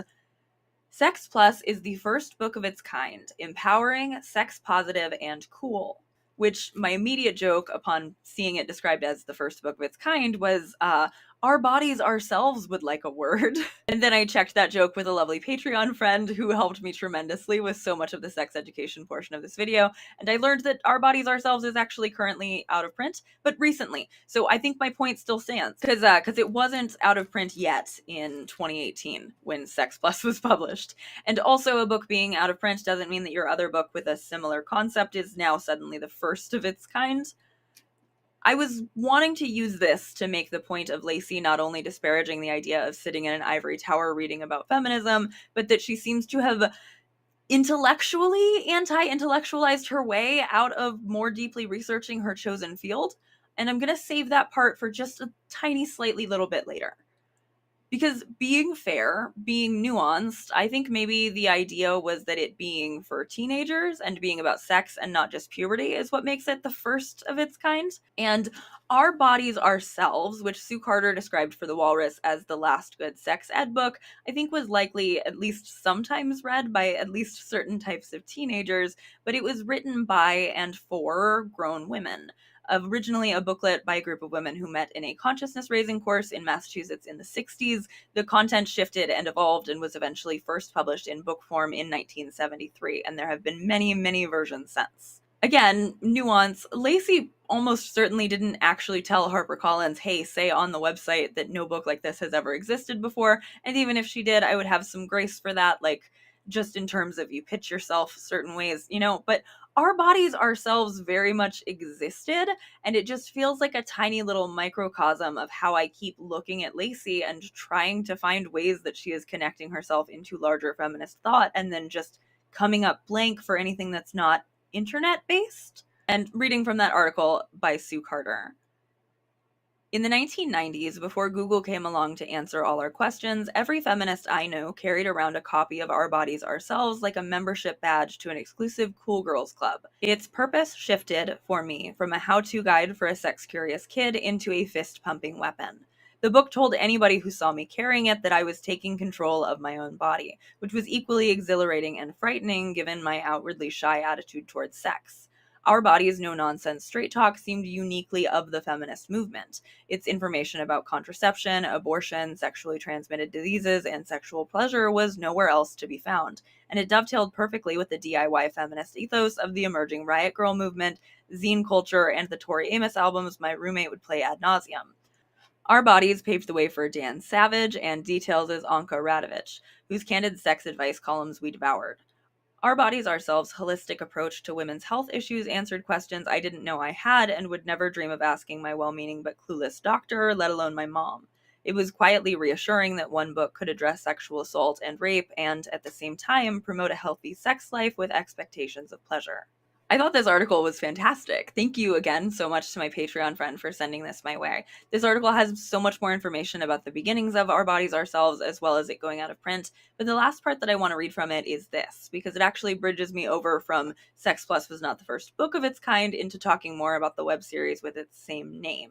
Sex Plus is the first book of its kind, empowering, sex positive, and cool. Which my immediate joke upon seeing it described as the first book of its kind was, our bodies ourselves would like a word. And then I checked that joke with a lovely Patreon friend who helped me tremendously with so much of the sex education portion of this video, and I learned that Our Bodies Ourselves is actually currently out of print, but recently. So I think my point still stands, because it wasn't out of print yet in 2018 when Sex Plus was published. And also, a book being out of print doesn't mean that your other book with a similar concept is now suddenly the first of its kind. I was wanting to use this to make the point of Laci not only disparaging the idea of sitting in an ivory tower reading about feminism, but that she seems to have intellectually anti-intellectualized her way out of more deeply researching her chosen field. And I'm going to save that part for just a tiny, slightly little bit later. Because being fair, being nuanced, I think maybe the idea was that it being for teenagers and being about sex and not just puberty is what makes it the first of its kind. And Our Bodies Ourselves, which Sue Carter described for The Walrus as the last good sex ed book, I think was likely at least sometimes read by at least certain types of teenagers, but it was written by and for grown women. Originally a booklet by a group of women who met in a consciousness raising course in Massachusetts in the 60s, the content shifted and evolved and was eventually first published in book form in 1973, and there have been many, many versions since. Again, nuance, Laci almost certainly didn't actually tell HarperCollins, hey, say on the website that no book like this has ever existed before, and even if she did, I would have some grace for that, like, just in terms of you pitch yourself certain ways, but Our Bodies Ourselves very much existed, and it just feels like a tiny little microcosm of how I keep looking at Laci and trying to find ways that she is connecting herself into larger feminist thought, and then just coming up blank for anything that's not internet-based. And reading from that article by Sue Carter. In the 1990s, before Google came along to answer all our questions, every feminist I know carried around a copy of Our Bodies Ourselves like a membership badge to an exclusive cool girls club. Its purpose shifted, for me, from a how-to guide for a sex-curious kid into a fist-pumping weapon. The book told anybody who saw me carrying it that I was taking control of my own body, which was equally exhilarating and frightening given my outwardly shy attitude towards sex. Our Bodies No Nonsense Straight Talk seemed uniquely of the feminist movement. Its information about contraception, abortion, sexually transmitted diseases, and sexual pleasure was nowhere else to be found, and it dovetailed perfectly with the DIY feminist ethos of the emerging Riot Grrrl movement, zine culture, and the Tori Amos albums my roommate would play ad nauseum. Our Bodies paved the way for Dan Savage and details as Anka Radovich, whose candid sex advice columns we devoured. Our Bodies Ourselves' holistic approach to women's health issues answered questions I didn't know I had and would never dream of asking my well-meaning but clueless doctor, let alone my mom. It was quietly reassuring that one book could address sexual assault and rape and, at the same time, promote a healthy sex life with expectations of pleasure. I thought this article was fantastic. Thank you again so much to my Patreon friend for sending this my way. This article has so much more information about the beginnings of Our Bodies Ourselves as well as it going out of print, but the last part that I want to read from it is this, because it actually bridges me over from Sex Plus was not the first book of its kind into talking more about the web series with its same name,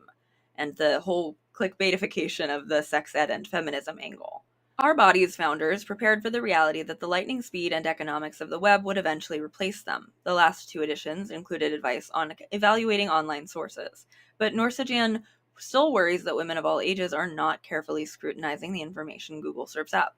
and the whole clickbaitification of the sex ed and feminism angle. Our Bodies founders prepared for the reality that the lightning speed and economics of the web would eventually replace them. The last two editions included advice on evaluating online sources, but Norsajan still worries that women of all ages are not carefully scrutinizing the information Google serves up.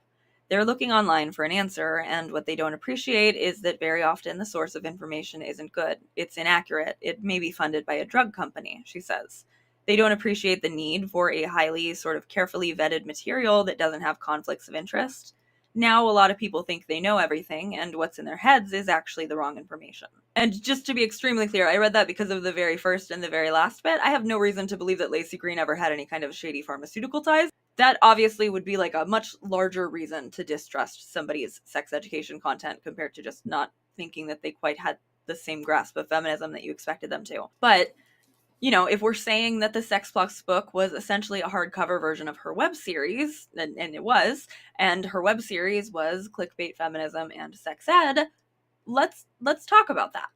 They're looking online for an answer, and what they don't appreciate is that very often the source of information isn't good. It's inaccurate. It may be funded by a drug company, she says. They don't appreciate the need for a highly sort of carefully vetted material that doesn't have conflicts of interest. Now a lot of people think they know everything, and what's in their heads is actually the wrong information. And just to be extremely clear, I read that because of the very first and the very last bit. I have no reason to believe that Laci Green ever had any kind of shady pharmaceutical ties. That obviously would be like a much larger reason to distrust somebody's sex education content compared to just not thinking that they quite had the same grasp of feminism that you expected them to. But if we're saying that the Sex Plus book was essentially a hardcover version of her web series, and it was, and her web series was clickbait feminism and sex ed, let's talk about that.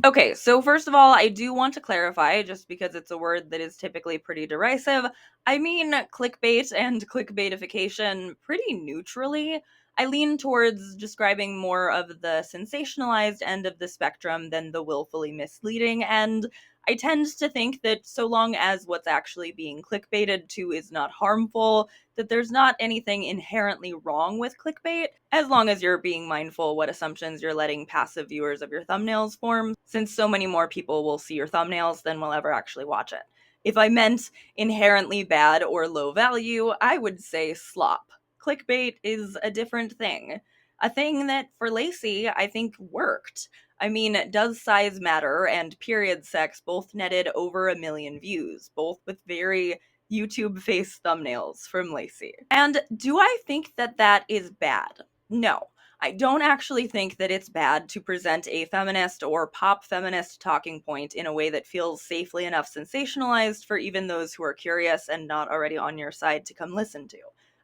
Okay, so first of all, I do want to clarify, just because it's a word that is typically pretty derisive, I mean clickbait and clickbaitification pretty neutrally. I lean towards describing more of the sensationalized end of the spectrum than the willfully misleading end. I tend to think that so long as what's actually being clickbaited to is not harmful, that there's not anything inherently wrong with clickbait, as long as you're being mindful what assumptions you're letting passive viewers of your thumbnails form, since so many more people will see your thumbnails than will ever actually watch it. If I meant inherently bad or low value, I would say slop. Clickbait is a different thing. A thing that, for Laci, I think worked. I mean, Does Size Matter and Period Sex both netted over 1 million views, both with very YouTube face thumbnails from Laci. And do I think that that is bad? No. I don't actually think that it's bad to present a feminist or pop feminist talking point in a way that feels safely enough sensationalized for even those who are curious and not already on your side to come listen to.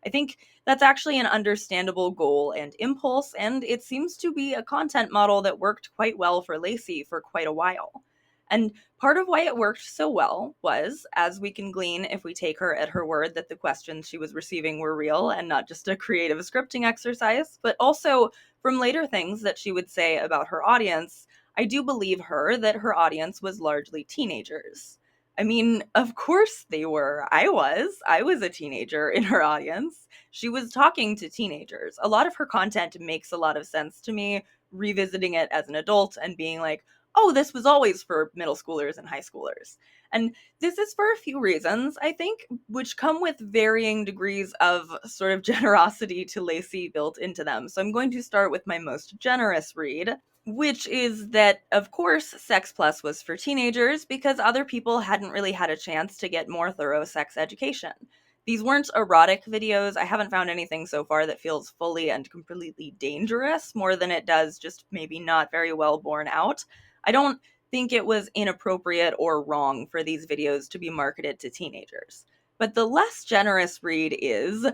I think that's actually an understandable goal and impulse, and it seems to be a content model that worked quite well for Laci for quite a while. And part of why it worked so well was, as we can glean if we take her at her word that the questions she was receiving were real and not just a creative scripting exercise, but also from later things that she would say about her audience, I do believe her that her audience was largely teenagers. I mean, of course they were. I was a teenager in her audience. She was talking to teenagers. A lot of her content makes a lot of sense to me, revisiting it as an adult and being like, oh, this was always for middle schoolers and high schoolers. And this is for a few reasons, I think, which come with varying degrees of sort of generosity to Laci built into them. So I'm going to start with my most generous read, which is that, of course, Sex Plus was for teenagers because other people hadn't really had a chance to get more thorough sex education. These weren't erotic videos. I haven't found anything so far that feels fully and completely dangerous, more than it does just maybe not very well borne out. I don't think it was inappropriate or wrong for these videos to be marketed to teenagers. But the less generous read is,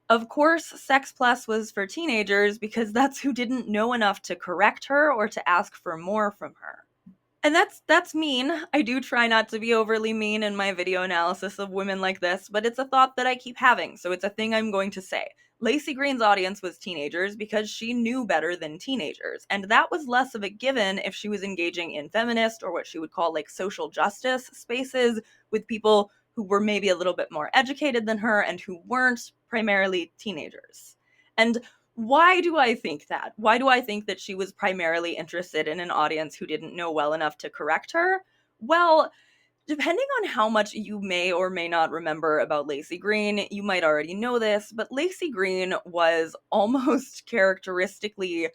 of course, Sex Plus was for teenagers because that's who didn't know enough to correct her or to ask for more from her. And that's mean. I do try not to be overly mean in my video analysis of women like this, but it's a thought that I keep having, so it's a thing I'm going to say. Laci Green's audience was teenagers because she knew better than teenagers, and that was less of a given if she was engaging in feminist or what she would call like social justice spaces with people who were maybe a little bit more educated than her and who weren't primarily teenagers. And why do I think that? Why do I think that she was primarily interested in an audience who didn't know well enough to correct her? Well, depending on how much you may or may not remember about Laci Green, you might already know this, but Laci Green was almost characteristically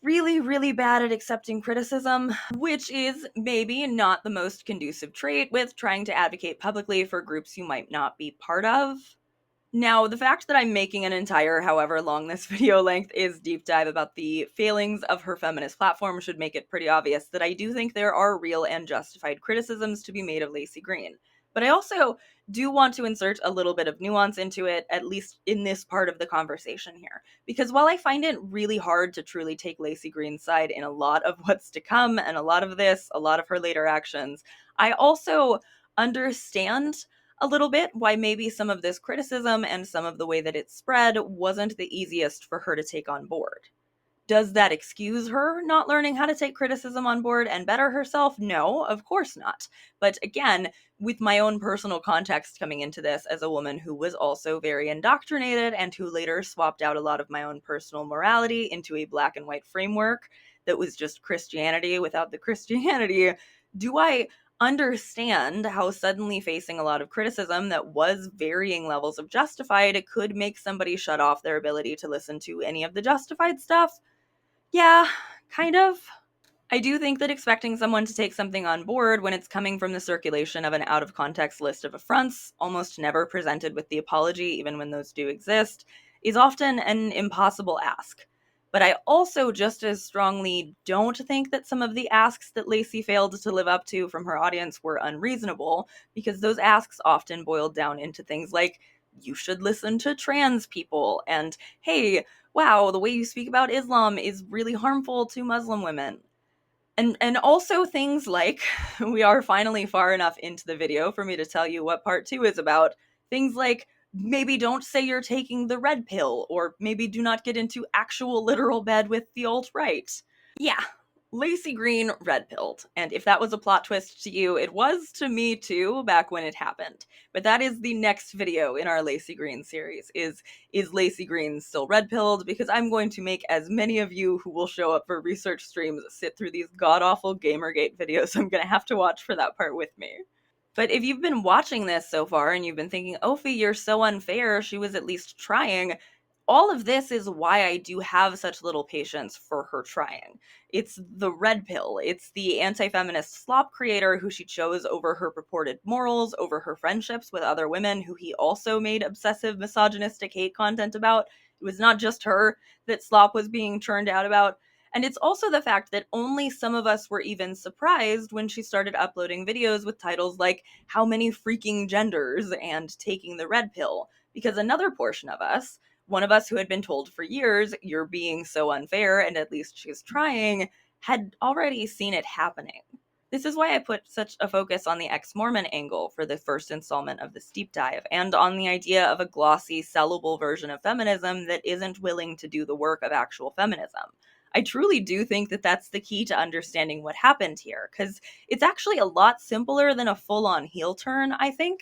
really, really bad at accepting criticism, which is maybe not the most conducive trait with trying to advocate publicly for groups you might not be part of. Now, the fact that I'm making an entire, however long this video length is, deep dive about the failings of her feminist platform should make it pretty obvious that I do think there are real and justified criticisms to be made of Laci Green. But I also do want to insert a little bit of nuance into it, at least in this part of the conversation here. Because while I find it really hard to truly take Laci Green's side in a lot of what's to come, and a lot of this, a lot of her later actions, I also understand a little bit why maybe some of this criticism and some of the way that it spread wasn't the easiest for her to take on board. Does that excuse her not learning how to take criticism on board and better herself? No, of course not. But again, with my own personal context coming into this as a woman who was also very indoctrinated and who later swapped out a lot of my own personal morality into a black and white framework that was just Christianity without the Christianity, do I understand how suddenly facing a lot of criticism that was varying levels of justified could make somebody shut off their ability to listen to any of the justified stuff? Yeah, kind of. I do think that expecting someone to take something on board when it's coming from the circulation of an out of context list of affronts, almost never presented with the apology, even when those do exist, is often an impossible ask. But I also just as strongly don't think that some of the asks that Laci failed to live up to from her audience were unreasonable, because those asks often boiled down into things like, you should listen to trans people, and hey, wow, the way you speak about Islam is really harmful to Muslim women. And also things like, we are finally far enough into the video for me to tell you what part 2 is about, things like, maybe don't say you're taking the red pill, or maybe do not get into actual literal bed with the alt-right. Yeah, Laci Green red-pilled, and if that was a plot twist to you, it was to me too, back when it happened. But that is the next video in our Laci Green series, is Laci Green still red-pilled? Because I'm going to make as many of you who will show up for research streams sit through these god-awful Gamergate videos, so I'm gonna have to watch for that part with me. But if you've been watching this so far and you've been thinking, Ophi, you're so unfair, she was at least trying, all of this is why I do have such little patience for her trying. It's the red pill. It's the anti-feminist slop creator who she chose over her purported morals, over her friendships with other women who he also made obsessive misogynistic hate content about. It was not just her that slop was being churned out about. And it's also the fact that only some of us were even surprised when she started uploading videos with titles like How Many Freaking Genders and Taking the Red Pill, because another portion of us, one of us who had been told for years, you're being so unfair and at least she's trying, had already seen it happening. This is why I put such a focus on the ex-Mormon angle for the first installment of this deep dive, and on the idea of a glossy, sellable version of feminism that isn't willing to do the work of actual feminism. I truly do think that that's the key to understanding what happened here, because it's actually a lot simpler than a full-on heel turn, I think.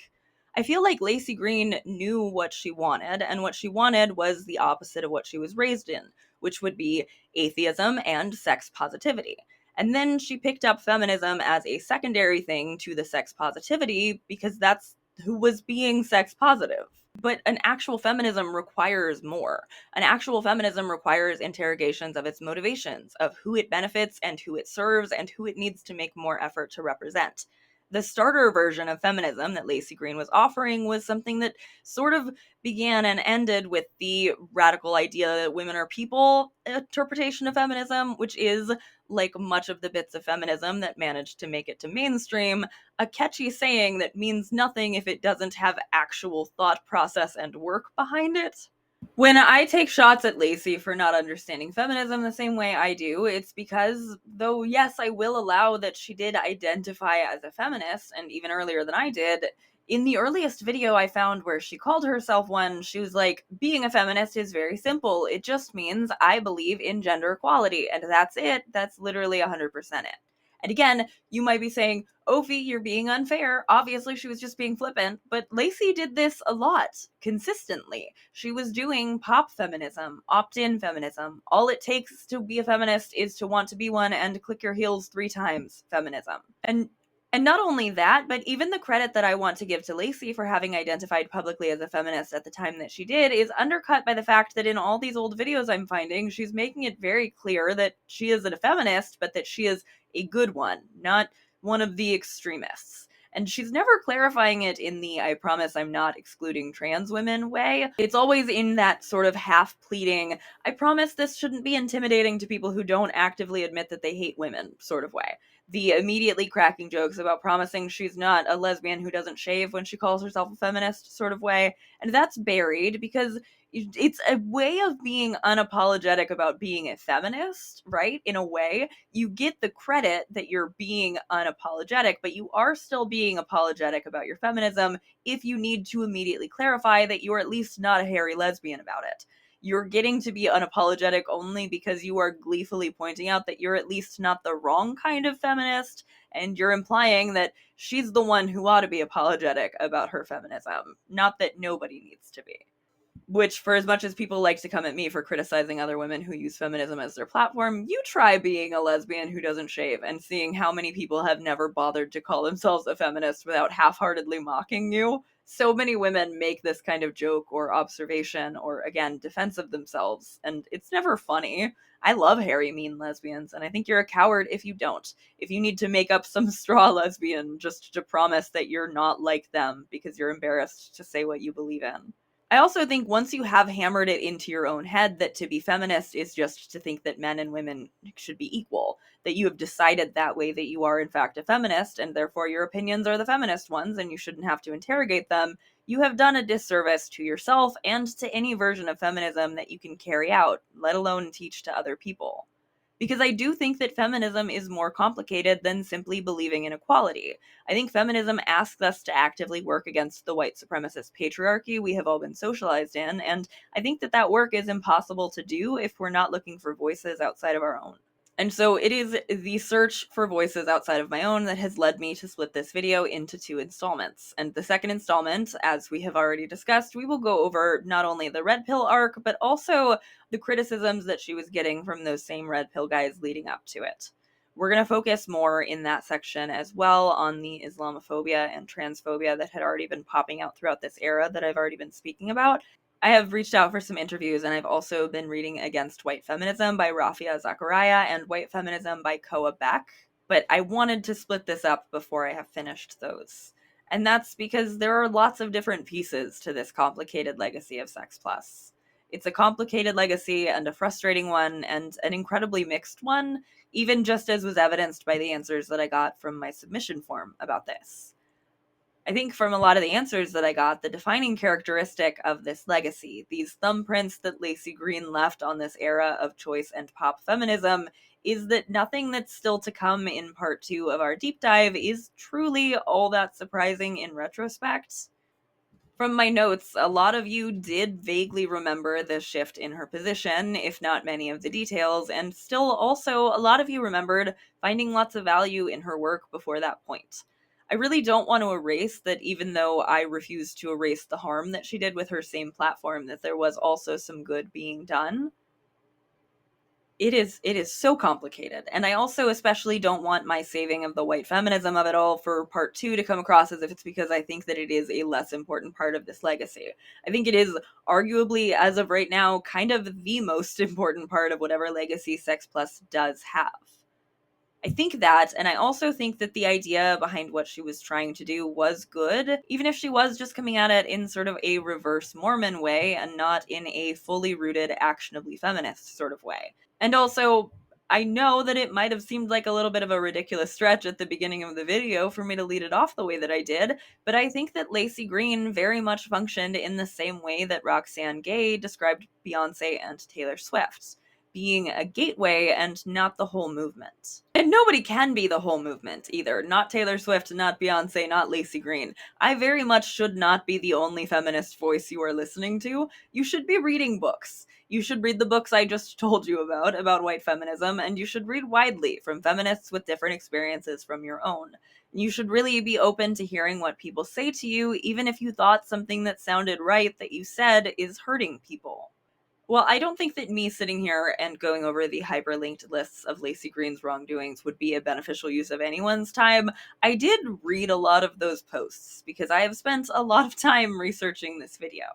I feel like Laci Green knew what she wanted, and what she wanted was the opposite of what she was raised in, which would be atheism and sex positivity. And then she picked up feminism as a secondary thing to the sex positivity because that's who was being sex positive. But an actual feminism requires more. An actual feminism requires interrogations of its motivations, of who it benefits and who it serves and who it needs to make more effort to represent. The starter version of feminism that Laci Green was offering was something that sort of began and ended with the radical idea that women are people interpretation of feminism, which is, like much of the bits of feminism that managed to make it to mainstream, a catchy saying that means nothing if it doesn't have actual thought process and work behind it. When I take shots at Laci for not understanding feminism the same way I do, it's because, though yes, I will allow that she did identify as a feminist, and even earlier than I did, in the earliest video I found where she called herself one, she was like, being a feminist is very simple. It just means I believe in gender equality, and that's it. That's literally 100% it. And again, you might be saying, Ophi, you're being unfair. Obviously, she was just being flippant, but Laci did this a lot, consistently. She was doing pop feminism, opt-in feminism. All it takes to be a feminist is to want to be one and click your heels 3 times feminism. And not only that, but even the credit that I want to give to Laci for having identified publicly as a feminist at the time that she did is undercut by the fact that in all these old videos I'm finding, she's making it very clear that she is a feminist, but that she is a good one, not one of the extremists. And she's never clarifying it in the I promise I'm not excluding trans women way. It's always in that sort of half pleading, I promise this shouldn't be intimidating to people who don't actively admit that they hate women sort of way. The immediately cracking jokes about promising she's not a lesbian who doesn't shave when she calls herself a feminist sort of way. And that's buried because it's a way of being unapologetic about being a feminist, right? In a way, you get the credit that you're being unapologetic, but you are still being apologetic about your feminism if you need to immediately clarify that you're at least not a hairy lesbian about it. You're getting to be unapologetic only because you are gleefully pointing out that you're at least not the wrong kind of feminist, and you're implying that she's the one who ought to be apologetic about her feminism, not that nobody needs to be. Which, for as much as people like to come at me for criticizing other women who use feminism as their platform, you try being a lesbian who doesn't shave and seeing how many people have never bothered to call themselves a feminist without half-heartedly mocking you. So many women make this kind of joke or observation or, again, defense of themselves, and it's never funny. I love hairy, mean lesbians, and I think you're a coward if you don't. If you need to make up some straw lesbian just to promise that you're not like them because you're embarrassed to say what you believe in. I also think once you have hammered it into your own head that to be feminist is just to think that men and women should be equal, that you have decided that way that you are in fact a feminist and therefore your opinions are the feminist ones and you shouldn't have to interrogate them, you have done a disservice to yourself and to any version of feminism that you can carry out, let alone teach to other people. Because I do think that feminism is more complicated than simply believing in equality. I think feminism asks us to actively work against the white supremacist patriarchy we have all been socialized in, and I think that that work is impossible to do if we're not looking for voices outside of our own. And so it is the search for voices outside of my own that has led me to split this video into 2 installments. And the second installment, as we have already discussed, we will go over not only the Red Pill arc, but also the criticisms that she was getting from those same Red Pill guys leading up to it. We're going to focus more in that section as well on the Islamophobia and transphobia that had already been popping out throughout this era that I've already been speaking about. I have reached out for some interviews, and I've also been reading Against White Feminism by Rafia Zakaria and White Feminism by Beck, but I wanted to split this up before I have finished those. And that's because there are lots of different pieces to this complicated legacy of Sex Plus. It's a complicated legacy and a frustrating one and an incredibly mixed one, even just as was evidenced by the answers that I got from my submission form about this. I think from a lot of the answers that I got, the defining characteristic of this legacy, these thumbprints that Laci Green left on this era of choice and pop feminism, is that nothing that's still to come in part 2 of our deep dive is truly all that surprising in retrospect. From my notes, a lot of you did vaguely remember the shift in her position, if not many of the details, and still also a lot of you remembered finding lots of value in her work before that point. I really don't want to erase that, even though I refuse to erase the harm that she did with her same platform, that there was also some good being done. It is so complicated, and I also especially don't want my saving of the white feminism of it all for part 2 to come across as if it's because I think that it is a less important part of this legacy. I think it is arguably, as of right now, kind of the most important part of whatever legacy Sex Plus does have. I think that, and I also think that the idea behind what she was trying to do was good, even if she was just coming at it in sort of a reverse Mormon way and not in a fully rooted, actionably feminist sort of way. And also, I know that it might have seemed like a little bit of a ridiculous stretch at the beginning of the video for me to lead it off the way that I did, but I think that Laci Green very much functioned in the same way that Roxane Gay described Beyonce and Taylor Swift, being a gateway and not the whole movement. And nobody can be the whole movement either. Not Taylor Swift, not Beyonce, not Laci Green. I very much should not be the only feminist voice you are listening to. You should be reading books. You should read the books I just told you about white feminism, and you should read widely from feminists with different experiences from your own. You should really be open to hearing what people say to you, even if you thought something that sounded right that you said is hurting people. Well, I don't think that me sitting here and going over the hyperlinked lists of Laci Green's wrongdoings would be a beneficial use of anyone's time. I did read a lot of those posts because I have spent a lot of time researching this video.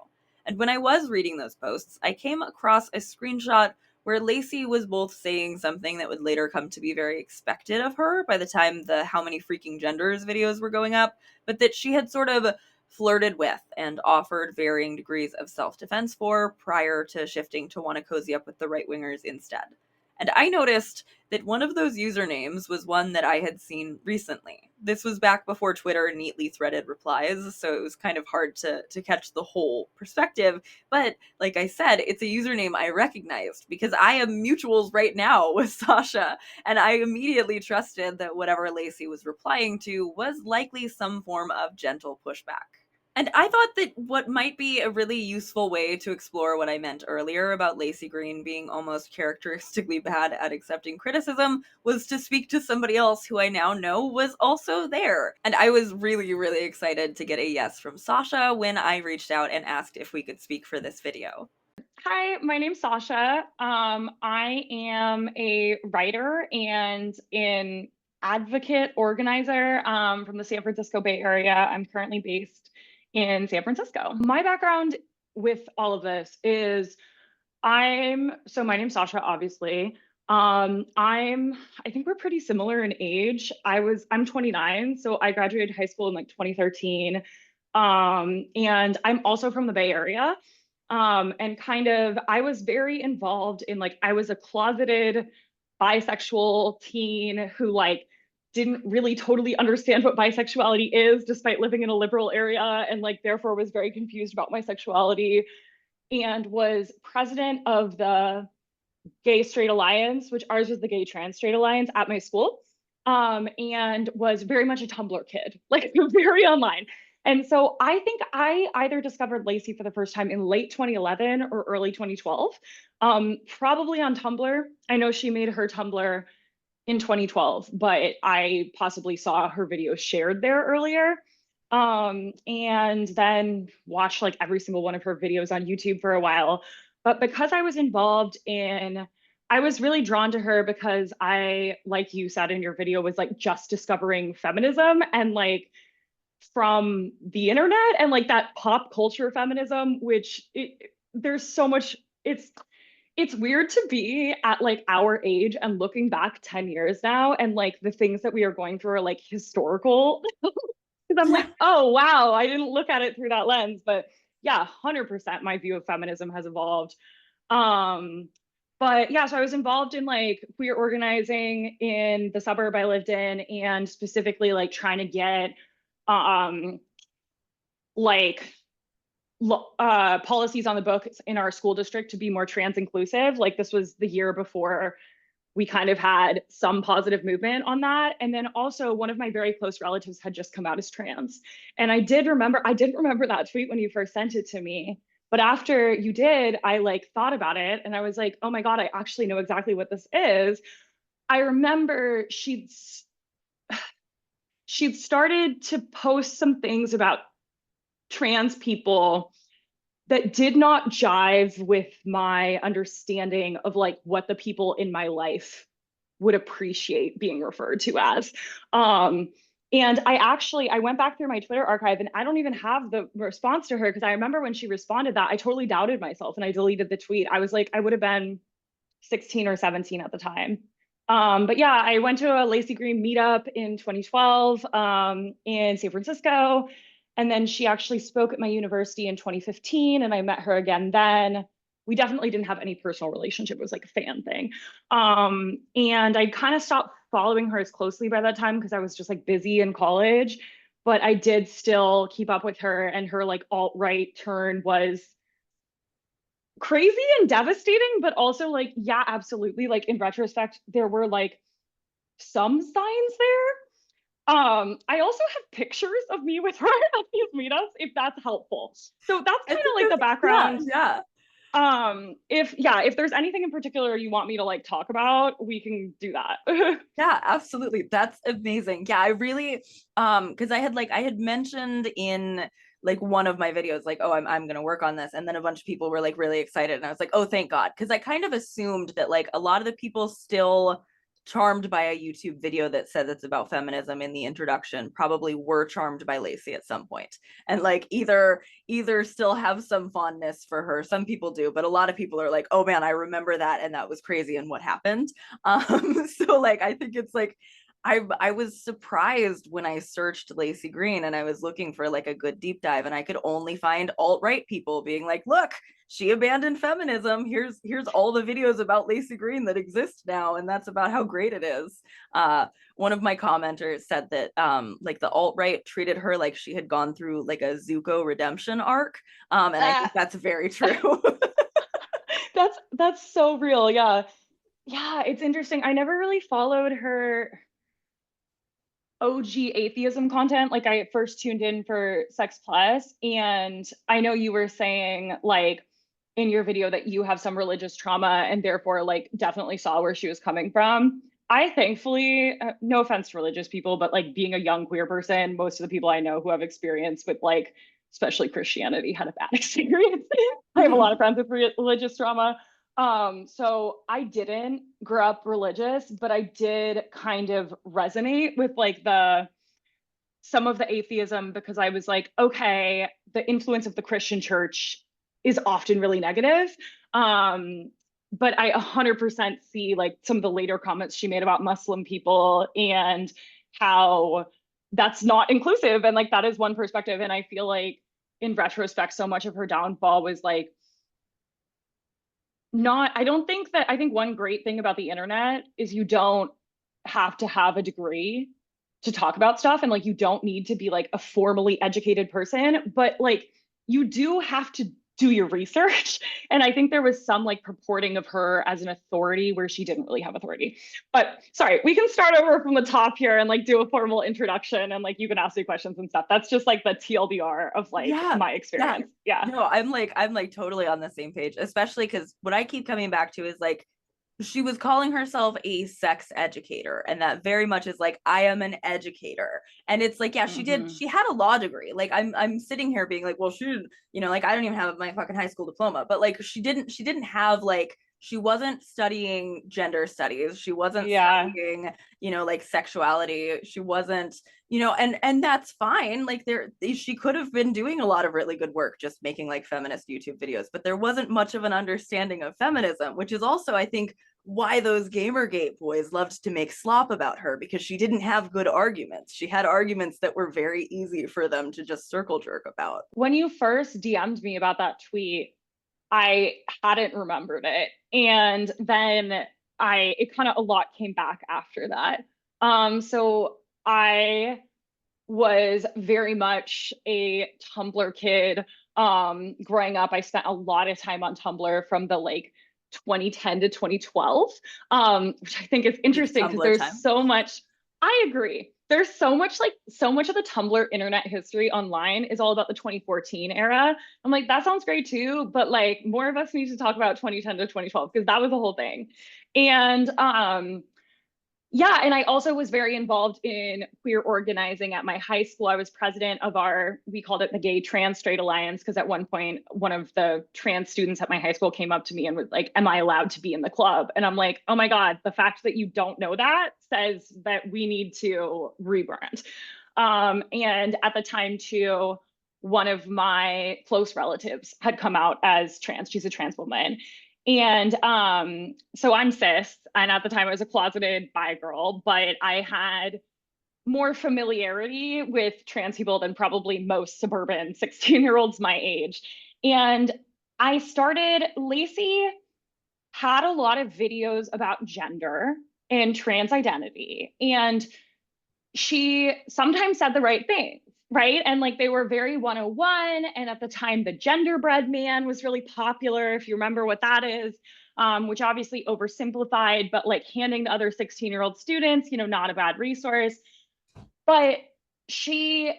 And when I was reading those posts, I came across a screenshot where Laci was both saying something that would later come to be very expected of her by the time the How Many Freaking Genders videos were going up, but that she had sort of flirted with and offered varying degrees of self-defense for prior to shifting to want to cozy up with the right-wingers instead. And I noticed that one of those usernames was one that I had seen recently. This was back before Twitter neatly threaded replies, so it was kind of hard to catch the whole perspective. But like I said, it's a username I recognized because I am mutuals right now with Sasha, and I immediately trusted that whatever Laci was replying to was likely some form of gentle pushback. And I thought that what might be a really useful way to explore what I meant earlier about Laci Green being almost characteristically bad at accepting criticism was to speak to somebody else who I now know was also there. And I was really, really excited to get a yes from Sasha when I reached out and asked if we could speak for this video. Hi, my name's Sasha. I am a writer and an advocate organizer from the San Francisco Bay Area. I'm currently based in San Francisco. My background with all of this is my name's Sasha, obviously. I think we're pretty similar in age. I'm 29, so I graduated high school in like 2013. And I'm also from the Bay Area. And kind of, I was very involved in like, I was a closeted bisexual teen who like didn't really totally understand what bisexuality is, despite living in a liberal area, and like therefore was very confused about my sexuality, and was president of the Gay Straight Alliance, which ours was the Gay Trans Straight Alliance at my school, and was very much a Tumblr kid, like very online. And so I think I either discovered Laci for the first time in late 2011 or early 2012, probably on Tumblr. I know she made her Tumblr in 2012, but I possibly saw her video shared there earlier. And then watched like every single one of her videos on YouTube for a while. But because I was really drawn to her because I, like you said in your video, was like just discovering feminism and like from the internet and like that pop culture feminism, there's so much, it's weird to be at like our age and looking back 10 years now and like the things that we are going through are like historical. Because I'm like, oh wow, I didn't look at it through that lens. But yeah, 100% my view of feminism has evolved. Um, but yeah, so I was involved in like queer organizing in the suburb I lived in, and specifically like trying to get like policies on the books in our school district to be more trans inclusive. Like this was the year before we kind of had some positive movement on that. And then also one of my very close relatives had just come out as trans. And I didn't remember that tweet when you first sent it to me. But after you did, I like thought about it and I was like, oh my God, I actually know exactly what this is. I remember she'd started to post some things about trans people that did not jive with my understanding of like what the people in my life would appreciate being referred to as. Um, and I went back through my Twitter archive and I don't even have the response to her because I remember when she responded that I totally doubted myself and I deleted the tweet. I was like, I would have been 16 or 17 at the time. But yeah, I went to a Laci Green meetup in 2012 in San Francisco. And then she actually spoke at my university in 2015, and I met her again then. We definitely didn't have any personal relationship. It was like a fan thing. And I kind of stopped following her as closely by that time because I was just like busy in college. But I did still keep up with her, and her like alt-right turn was crazy and devastating, but also like, yeah, absolutely. Like in retrospect, there were like some signs there. I also have pictures of me with her at these meetups, if that's helpful. So that's I kind think of like the yeah, background. yeah. If there's anything in particular you want me to like talk about, we can do that. Yeah, absolutely. That's amazing. Yeah, I really because I had mentioned in like one of my videos like, oh, I'm going to work on this, and then a bunch of people were like really excited and I was like, oh, thank God, because I kind of assumed that like a lot of the people still charmed by a YouTube video that says it's about feminism in the introduction probably were charmed by Laci at some point. And like either still have some fondness for her. Some people do, but a lot of people are like, oh man, I remember that and that was crazy and what happened. So like I think it's like I was surprised when I searched Laci Green and I was looking for like a good deep dive and I could only find alt-right people being like, look, she abandoned feminism. Here's all the videos about Laci Green that exist now, and that's about how great it is. One of my commenters said that like the alt-right treated her like she had gone through like a Zuko redemption arc. And I think that's very true. That's so real. Yeah. Yeah, it's interesting. I never really followed her OG atheism content. Like I first tuned in for Sex Plus, and I know you were saying like in your video that you have some religious trauma and therefore like definitely saw where she was coming from. I thankfully, no offense to religious people, but like being a young queer person, most of the people I know who have experience with like, especially Christianity, had a bad experience. I have a lot of friends with religious trauma. So I didn't grow up religious, but I did kind of resonate with like the some of the atheism because I was like, okay, the influence of the Christian church is often really negative. But I 100% see like some of the later comments she made about Muslim people and how that's not inclusive. And like that is one perspective. And I feel like in retrospect, so much of her downfall was like not, I don't think that, I think one great thing about the internet is you don't have to have a degree to talk about stuff. And like, you don't need to be like a formally educated person, but like, you do have to do your research. And I think there was some like purporting of her as an authority where she didn't really have authority. But sorry, we can start over from the top here and like do a formal introduction and like you can ask me questions and stuff. That's just like the TLDR of like Yeah, my yeah. experience. Yeah. No, I'm like totally on the same page, especially because what I keep coming back to is like she was calling herself a sex educator, and that very much is like I am an educator. And it's like, yeah, Mm-hmm. she had a law degree. Like I'm sitting here being like, well, she didn't, like I don't even have my fucking high school diploma, but like she didn't have like she wasn't studying gender studies. She wasn't Yeah. studying, like sexuality. She wasn't, and that's fine. Like she could have been doing a lot of really good work just making like feminist YouTube videos, but there wasn't much of an understanding of feminism, which is also, I think, why those Gamergate boys loved to make slop about her, because she didn't have good arguments. She had arguments that were very easy for them to just circle jerk about. When you first DM'd me about that tweet, I hadn't remembered it. And then it kind of a lot came back after that. So I was very much a Tumblr kid. Growing up, I spent a lot of time on Tumblr from the like 2010 to 2012, which I think is Peak interesting because Tumblr there's time. so much. I agree. There's so much like so much of the Tumblr internet history online is all about the 2014 era. I'm like, that sounds great too, but like more of us need to talk about 2010 to 2012 because that was the whole thing. And yeah, and I also was very involved in queer organizing at my high school. I was president of our, we called it the Gay Trans Straight Alliance, because at one point, one of the trans students at my high school came up to me and was like, am I allowed to be in the club? And I'm like, oh my God, the fact that you don't know that says that we need to rebrand. And at the time, too, one of my close relatives had come out as trans. She's a trans woman. And so I'm cis, and at the time I was a closeted bi girl, but I had more familiarity with trans people than probably most suburban 16-year-olds my age. And I started, Laci had a lot of videos about gender and trans identity. And she sometimes said the right things, right? And like they were very 101. And at the time, the genderbread man was really popular, if you remember what that is, which obviously oversimplified, but like handing to other 16-year-old students, not a bad resource. But she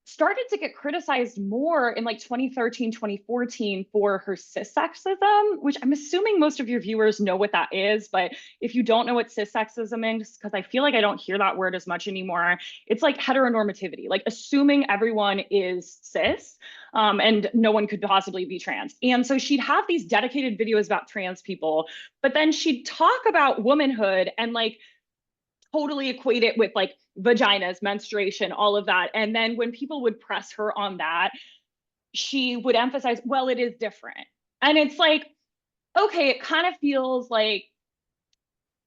started to get criticized more in like 2013, 2014 for her cissexism, which I'm assuming most of your viewers know what that is. But if you don't know what cissexism is, because I feel like I don't hear that word as much anymore, it's like heteronormativity, like assuming everyone is cis, and no one could possibly be trans. And so she'd have these dedicated videos about trans people, but then she'd talk about womanhood and like totally equate it with like vaginas, menstruation, all of that. And then when people would press her on that, she would emphasize, well, it is different. And it's like, okay, it kind of feels like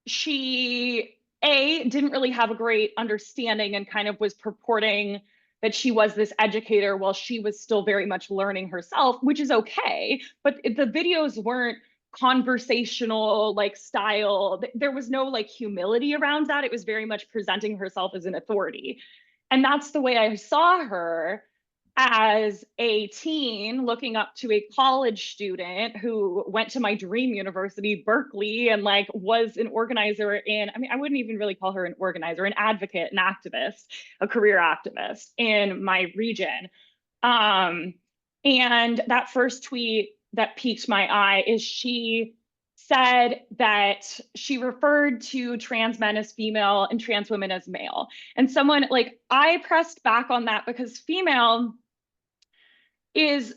she, A, didn't really have a great understanding and kind of was purporting that she was this educator while she was still very much learning herself, which is okay. But the videos weren't conversational like style. There was no like humility around that. It was very much presenting herself as an authority. And that's the way I saw her as a teen looking up to a college student who went to my dream university, Berkeley, and like was an organizer in, I mean, I wouldn't even really call her an organizer, an advocate, an activist, a career activist in my region. And that first tweet that piqued my eye is she said that she referred to trans men as female and trans women as male. And someone like, I pressed back on that because female is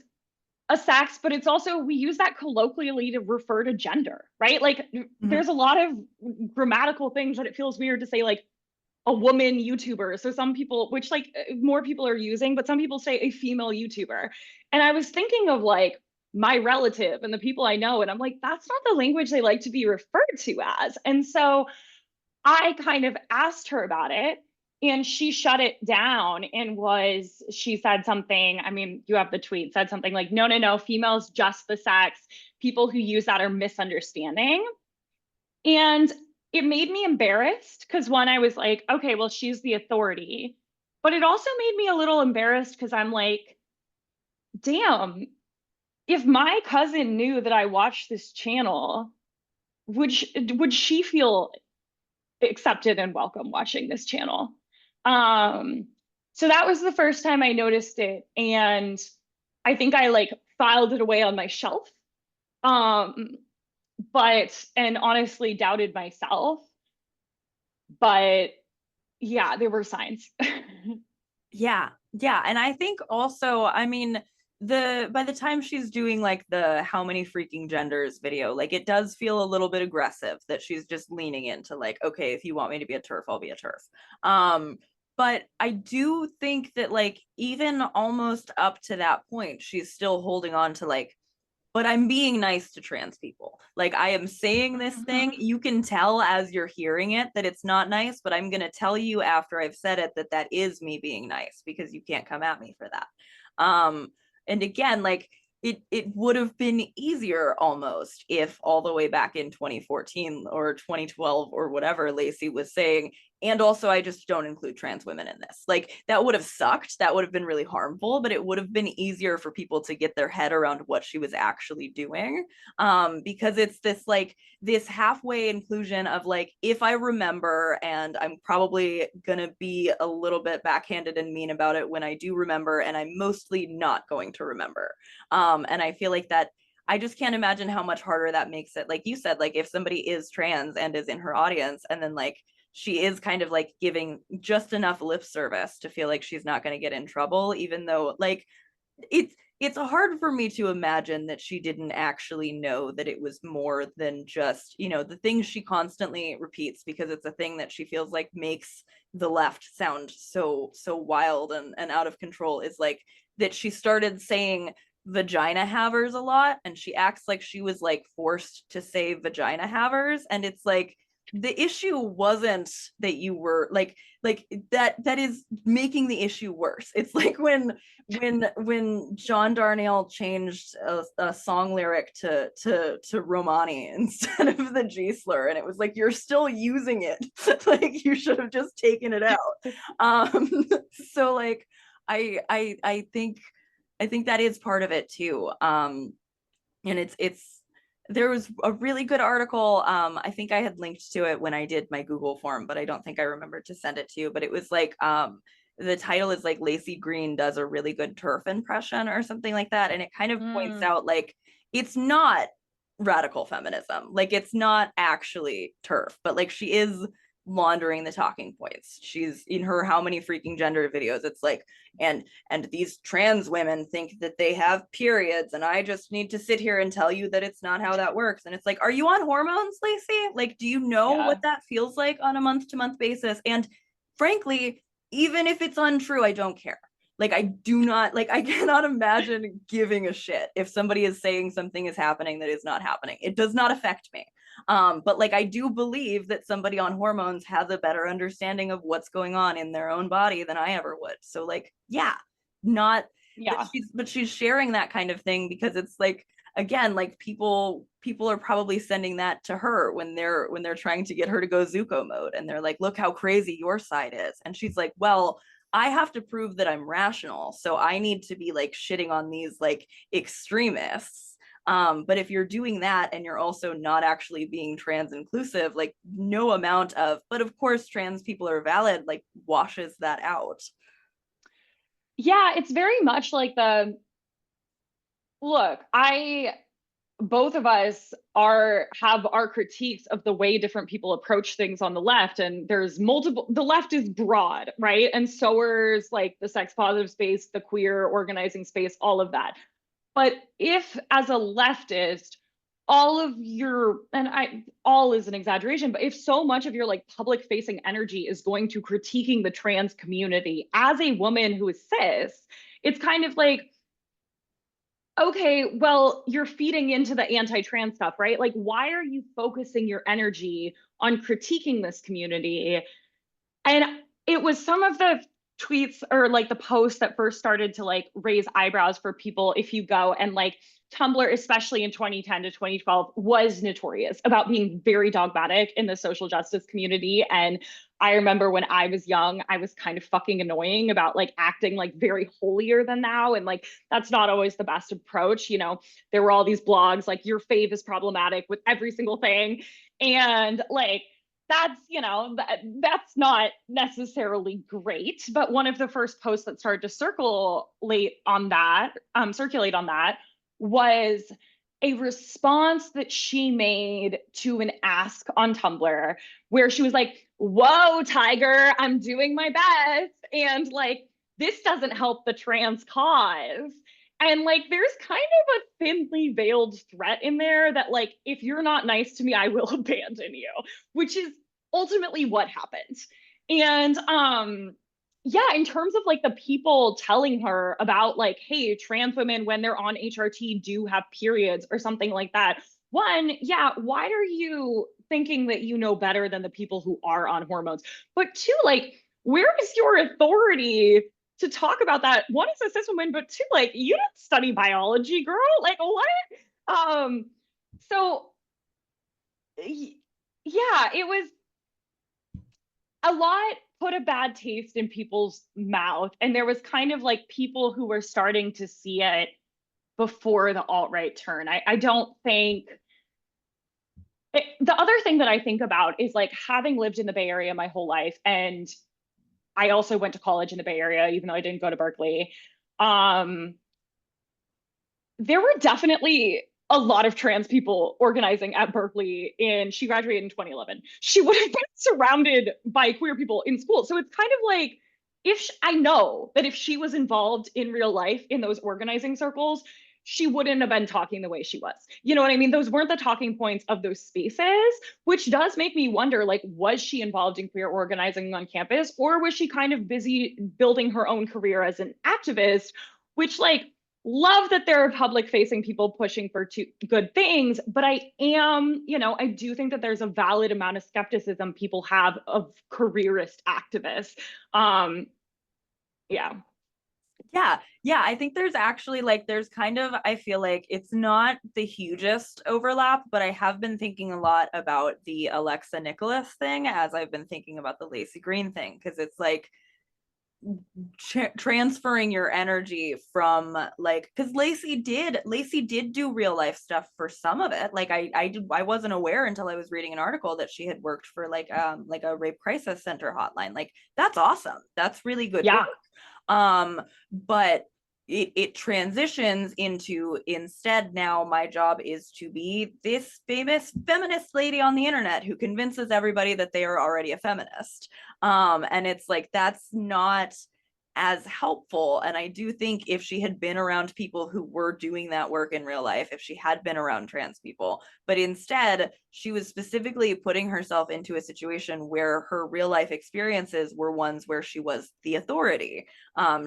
a sex, but it's also, we use that colloquially to refer to gender, right? Like Mm-hmm. there's a lot of grammatical things that it feels weird to say like a woman YouTuber. So some people, which like more people are using, but some people say a female YouTuber. And I was thinking of like my relative and the people I know, and I'm like, that's not the language they like to be referred to as. And so I kind of asked her about it and she shut it down and she said something, I mean, you have the tweet, said something like, no, no, no, females just the sex. People who use that are misunderstanding. And it made me embarrassed because one, I was like, okay, well, she's the authority. But it also made me a little embarrassed because I'm like, damn, if my cousin knew that I watched this channel, would she feel accepted and welcome watching this channel? Um, so that was the first time I noticed it. And I think I like filed it away on my shelf. Um, and honestly doubted myself. But yeah, there were signs. Yeah, yeah. And I think also, I mean, by the time she's doing like the how many freaking genders video, like it does feel a little bit aggressive that she's just leaning into like, okay, if you want me to be a turf, I'll be a turf. Um, but I do think that like even almost up to that point, she's still holding on to like, but I'm being nice to trans people. Like I am saying this thing, Mhm. you can tell as you're hearing it that it's not nice, but I'm going to tell you after I've said it that that is me being nice because you can't come at me for that. Um and again, like it would have been easier almost if all the way back in 2014 or 2012 or whatever Laci was saying, and also I just don't include trans women in this. Like that would have sucked, that would have been really harmful, but it would have been easier for people to get their head around what she was actually doing, because it's this like this halfway inclusion of like, if I remember, and I'm probably gonna be a little bit backhanded and mean about it when I do remember, and I'm mostly not going to remember, and I feel like that I just can't imagine how much harder that makes it. Like you said, like if somebody is trans and is in her audience, and then like she is kind of like giving just enough lip service to feel like she's not going to get in trouble, even though like it's hard for me to imagine that she didn't actually know that it was more than just, you know, the things she constantly repeats, because it's a thing that she feels like makes the left sound so wild and out of control, is like that she started saying vagina havers a lot, and she acts like she was like forced to say vagina havers, and it's like the issue wasn't that you were like that is making the issue worse. It's like when John Darnielle changed a song lyric to Romani instead of the G slur, and it was like, you're still using it. Like you should have just taken it out. um so like I think that is part of it too. And it's there was a really good article. I think I had linked to it when I did my Google form, but I don't think I remembered to send it to you. But it was like the title is like Laci Green does a really good turf impression or something like that, and it kind of points out like it's not radical feminism, like it's not actually turf, but like she is laundering the talking points. She's in her how many freaking gender videos, it's like, and these trans women think that they have periods, and I just need to sit here and tell you that it's not how that works. And it's like, are you on hormones, Laci? Like, do you know Yeah. what that feels like on a month to month basis? And frankly, even if it's untrue, I don't care. Like I do not, like I cannot imagine giving a shit if somebody is saying something is happening that is not happening. It does not affect me. But like I do believe that somebody on hormones has a better understanding of what's going on in their own body than I ever would. So like, yeah, not Yeah. but she's sharing that kind of thing because it's like, again, like people are probably sending that to her when they're trying to get her to go Zuko mode, and they're like, look how crazy your side is, and she's like, well, I have to prove that I'm rational, so I need to be like shitting on these like extremists. But if you're doing that and you're also not actually being trans inclusive, like no amount of, but of course trans people are valid, like washes that out. Yeah, it's very much like the look, I both of us are have our critiques of the way different people approach things on the left, and there's multiple, the left is broad, right? And so is like the sex positive space, the queer organizing space, all of that. But if as a leftist, all of your, and I, all is an exaggeration, but if so much of your like public facing energy is going to critiquing the trans community as a woman who is cis, it's kind of like, okay, well, you're feeding into the anti-trans stuff, right? Like, why are you focusing your energy on critiquing this community? And it was some of the tweets or like the posts that first started to like raise eyebrows for people. If you go and like Tumblr, especially in 2010 to 2012, was notorious about being very dogmatic in the social justice community. And I remember when I was young, I was kind of fucking annoying about like acting like very holier than thou. And like, that's not always the best approach. You know, there were all these blogs like your fave is problematic with every single thing. And like, that's, you know, that's not necessarily great. But one of the first posts that started to circulate on that was a response that she made to an ask on Tumblr where she was like, whoa, Tiger, I'm doing my best. And like, this doesn't help the trans cause. And like, there's kind of a thinly veiled threat in there that, like, if you're not nice to me, I will abandon you, which is ultimately what happened. And yeah, in terms of like the people telling her about like, hey, trans women when they're on HRT do have periods or something like that. One, yeah, why are you thinking that you know better than the people who are on hormones? But two, like, where is your authority to talk about that? One, is a cis woman, but two, like, you didn't study biology, girl. Like, what? So yeah, it was a lot put a bad taste in people's mouth. And there was kind of like people who were starting to see it before the alt-right turn. I don't think the other thing that I think about is like having lived in the Bay Area my whole life, and I also went to college in the Bay Area, even though I didn't go to Berkeley. Um, there were definitely a lot of trans people organizing at Berkeley and she graduated in 2011. She would have been surrounded by queer people in school. So it's kind of like I know that if she was involved in real life in those organizing circles, she wouldn't have been talking the way she was. You know what I mean? Those weren't the talking points of those spaces, which does make me wonder, like, was she involved in queer organizing on campus, or was she kind of busy building her own career as an activist, which, like, love that there are public facing people pushing for good things, but I do think that there's a valid amount of skepticism people have of careerist activists. Um, yeah. Yeah, I think there's actually like there's kind of I feel like it's not the hugest overlap, but I have been thinking a lot about the Alexa Nicholas thing as I've been thinking about the Laci Green thing, because it's like transferring your energy from like because Laci did do real life stuff for some of it. Like I wasn't aware until I was reading an article that she had worked for like a rape crisis center hotline. Like that's awesome. That's really good work. Yeah. But it transitions into instead now my job is to be this famous feminist lady on the internet who convinces everybody that they are already a feminist. And it's like that's not as helpful. And I do think if she had been around people who were doing that work in real life, if she had been around trans people, but instead she was specifically putting herself into a situation where her real life experiences were ones where she was the authority.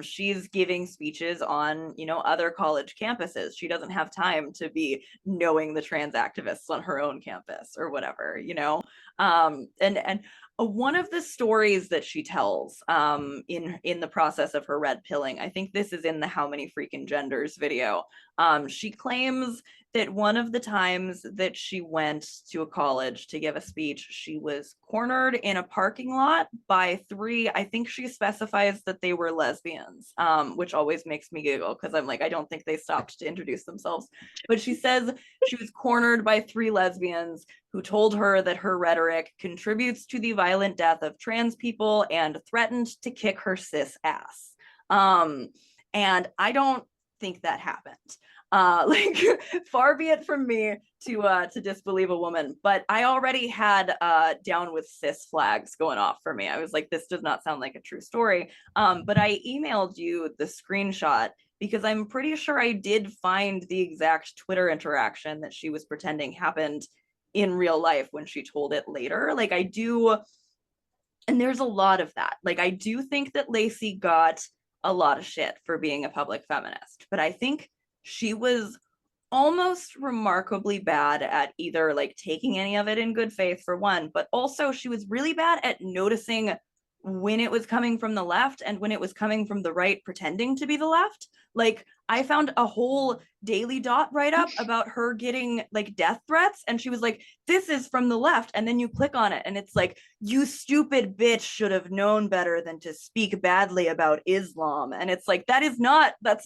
She's giving speeches on, other college campuses. She doesn't have time to be knowing the trans activists on her own campus or whatever. And one of the stories that she tells in the process of her red pilling, I think this is in the How Many Freaking Genders video. She claims that one of the times that she went to a college to give a speech, she was cornered in a parking lot by three, I think she specifies that they were lesbians, which always makes me giggle because I'm like, I don't think they stopped to introduce themselves. But she says she was cornered by three lesbians who told her that her rhetoric contributes to the violent death of trans people and threatened to kick her cis ass. And I don't think that happened. Like far be it from me to disbelieve a woman, but I already had down with cis flags going off for me. I was like, this does not sound like a true story. But I emailed you the screenshot because I'm pretty sure I did find the exact Twitter interaction that she was pretending happened in real life when she told it later. Like I do, and there's a lot of that. Like I do think that Laci got a lot of shit for being a public feminist, but I think she was almost remarkably bad at either like taking any of it in good faith for one, but also she was really bad at noticing when it was coming from the left and when it was coming from the right pretending to be the left. Like I found a whole Daily Dot write up about her getting like death threats and she was like, this is from the left, and then you click on it and it's like, you stupid bitch should have known better than to speak badly about Islam. And it's like, that's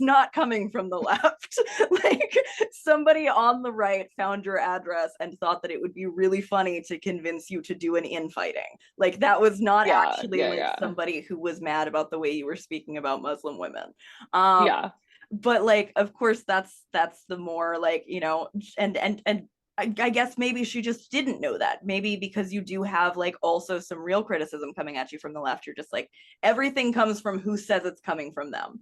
not coming from the left. Like somebody on the right found your address and thought that it would be really funny to convince you to do an infighting. Like that was not actually somebody who was mad about the way you were speaking about Muslim women. Yeah. But like of course that's the more like and I guess maybe she just didn't know that. Maybe because you do have like also some real criticism coming at you from the left. You're just like, everything comes from who says it's coming from them.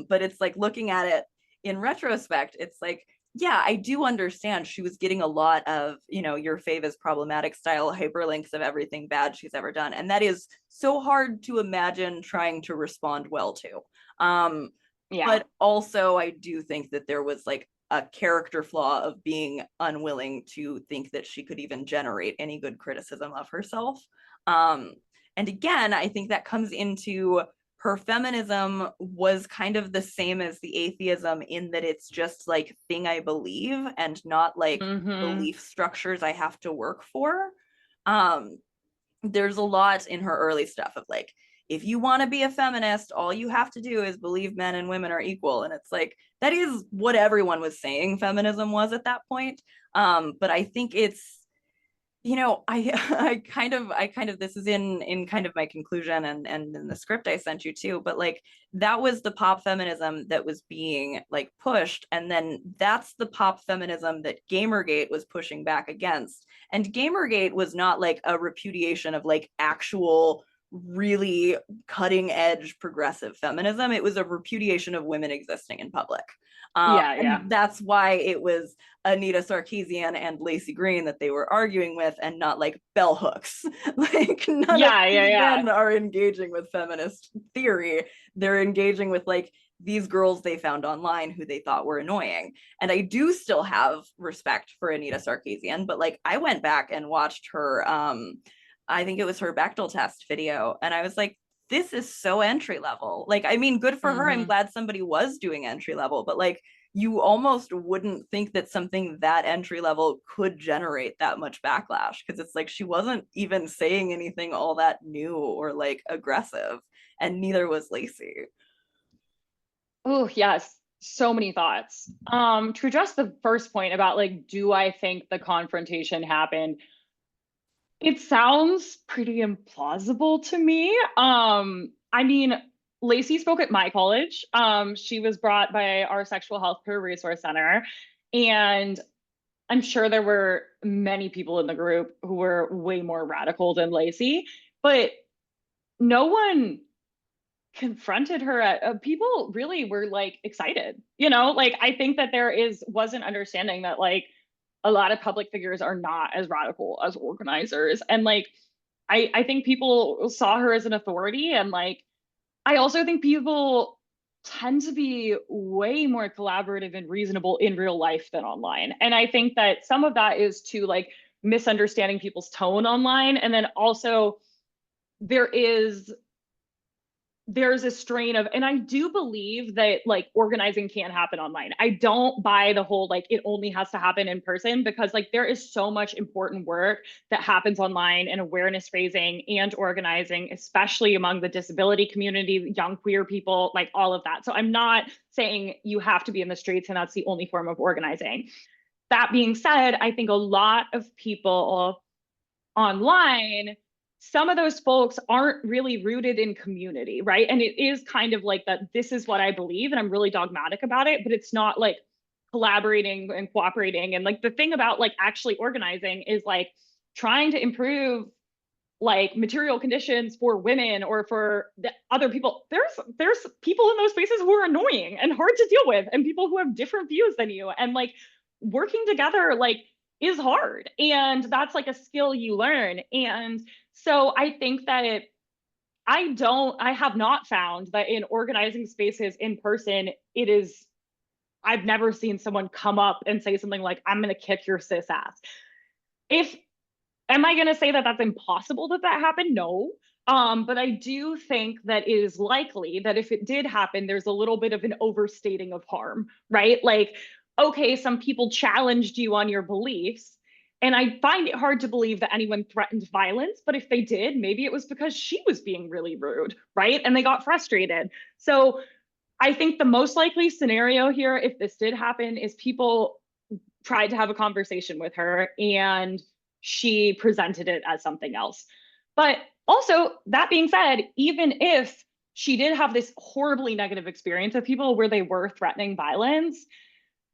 But it's like looking at it in retrospect, it's like, yeah, I do understand she was getting a lot of, your fave is problematic style hyperlinks of everything bad she's ever done. And that is so hard to imagine trying to respond well to. But also I do think that there was like a character flaw of being unwilling to think that she could even generate any good criticism of herself. And again, I think that comes into her feminism was kind of the same as the atheism in that it's just like thing I believe and not like belief structures I have to work for. there's a lot in her early stuff of like, if you want to be a feminist, all you have to do is believe men and women are equal. And it's like, that is what everyone was saying feminism was at that point. But I think it's, you know, I kind of this is in kind of my conclusion and in the script I sent you too, but like that was the pop feminism that was being like pushed, and then that's the pop feminism that Gamergate was pushing back against. And Gamergate was not like a repudiation of like actual really cutting edge progressive feminism. It was a repudiation of women existing in public. Yeah, yeah. And that's why it was Anita Sarkeesian and Laci Green that they were arguing with, and not like bell hooks. Like none of Yeah, yeah, these yeah. men are engaging with feminist theory. They're engaging with like these girls they found online who they thought were annoying. And I do still have respect for Anita Sarkeesian, but like I went back and watched her I think it was her Bechtel test video, and I was like, this is so entry level. Like, I mean, good for her. I'm Mm-hmm. glad somebody was doing entry level, but like, you almost wouldn't think that something that entry level could generate that much backlash, because it's like she wasn't even saying anything all that new or like aggressive, and neither was Laci. Oh, yes. So many thoughts. To address the first point about like, do I think the confrontation happened? It sounds pretty implausible to me. I mean, Laci spoke at my college. She was brought by our Sexual Health Peer Resource Center, and I'm sure there were many people in the group who were way more radical than Laci, but no one confronted her people really were like excited, like I think that was an understanding that like a lot of public figures are not as radical as organizers, and like I think people saw her as an authority, and like I also think people tend to be way more collaborative and reasonable in real life than online, and I think that some of that is to like misunderstanding people's tone online, and then also there is there's a strain of, and I do believe that like organizing can happen online. I don't buy the whole like it only has to happen in person, because like there is so much important work that happens online and awareness raising and organizing, especially among the disability community, young queer people, like all of that. So I'm not saying you have to be in the streets and that's the only form of organizing. That being said, I think a lot of people online, some of those folks aren't really rooted in community, right? And it is kind of like that, this is what I believe, and I'm really dogmatic about it, but it's not like collaborating and cooperating. And like the thing about like actually organizing is like trying to improve like material conditions for women or for the other people. There's people in those spaces who are annoying and hard to deal with, and people who have different views than you, and like working together like is hard, and that's like a skill you learn. And so I think that I have not found that in organizing spaces in person, it is, I've never seen someone come up and say something like, I'm going to kick your cis ass. If Am I going to say that that's impossible that that happened? No. But I do think that it is likely that if it did happen, there's a little bit of an overstating of harm, right? Like, okay, some people challenged you on your beliefs. And I find it hard to believe that anyone threatened violence. But if they did, maybe it was because she was being really rude, right? And they got frustrated. So I think the most likely scenario here, if this did happen, is people tried to have a conversation with her and she presented it as something else. But also, that being said, even if she did have this horribly negative experience with people where they were threatening violence,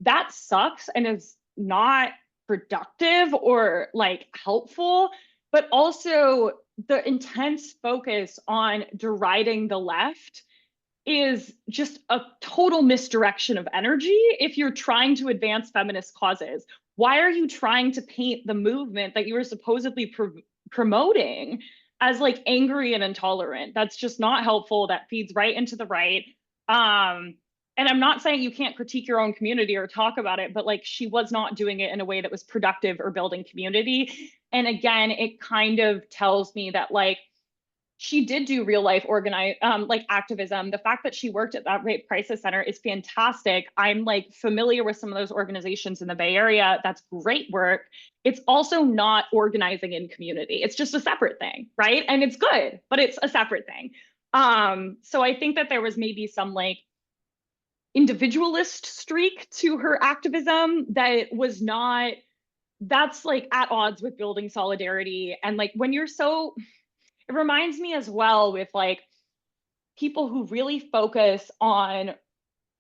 that sucks and is not productive or like helpful. But also, the intense focus on deriding the left is just a total misdirection of energy if you're trying to advance feminist causes. Why are you trying to paint the movement that you were supposedly promoting as like angry and intolerant? That's just not helpful. That feeds right into the right. And I'm not saying you can't critique your own community or talk about it, but like she was not doing it in a way that was productive or building community. And again, it kind of tells me that like she did do real life organize like activism. The fact that she worked at that rape crisis center is fantastic. I'm like familiar with some of those organizations in the Bay Area. That's great work. It's also not organizing in community. It's just a separate thing, right? And it's good, but it's a separate thing. So I think that there was maybe some like individualist streak to her activism that was not, that's like at odds with building solidarity. And like when you're so, it reminds me as well with like people who really focus on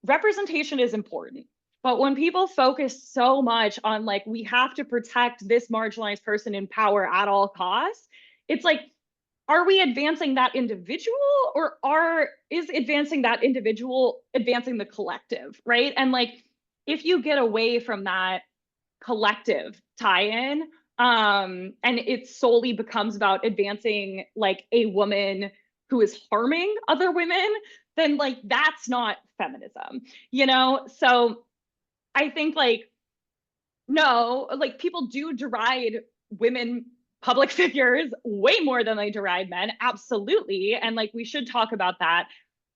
representation is important. But when people focus so much on like, we have to protect this marginalized person in power at all costs, it's like, are we advancing that individual, or is advancing that individual advancing the collective, right? And like, if you get away from that collective tie-in, and it solely becomes about advancing like a woman who is harming other women, then like that's not feminism, you know? So I think like, no, like people do deride women public figures way more than they deride men, absolutely, and like we should talk about that,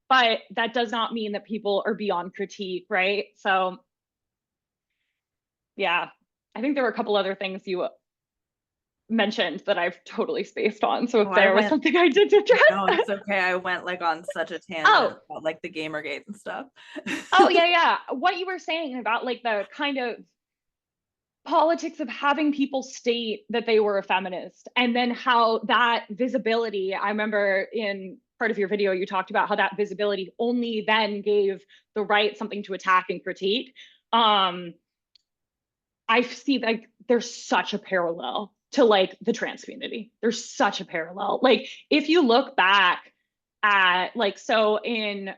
but that does not mean that people are beyond critique, right? So yeah, I think there were a couple other things you mentioned that I've totally spaced on. So if Oh, I there was went, something I did to no, address. it's okay. I went like on such a tangent Oh, about like the Gamergate and stuff. oh yeah, yeah. What you were saying about like the kind of politics of having people state that they were a feminist, and then how that visibility, I remember in part of your video, you talked about how that visibility only then gave the right something to attack and critique. Um, I see like there's such a parallel to like the trans community. There's such a parallel. Like if you look back at like, so in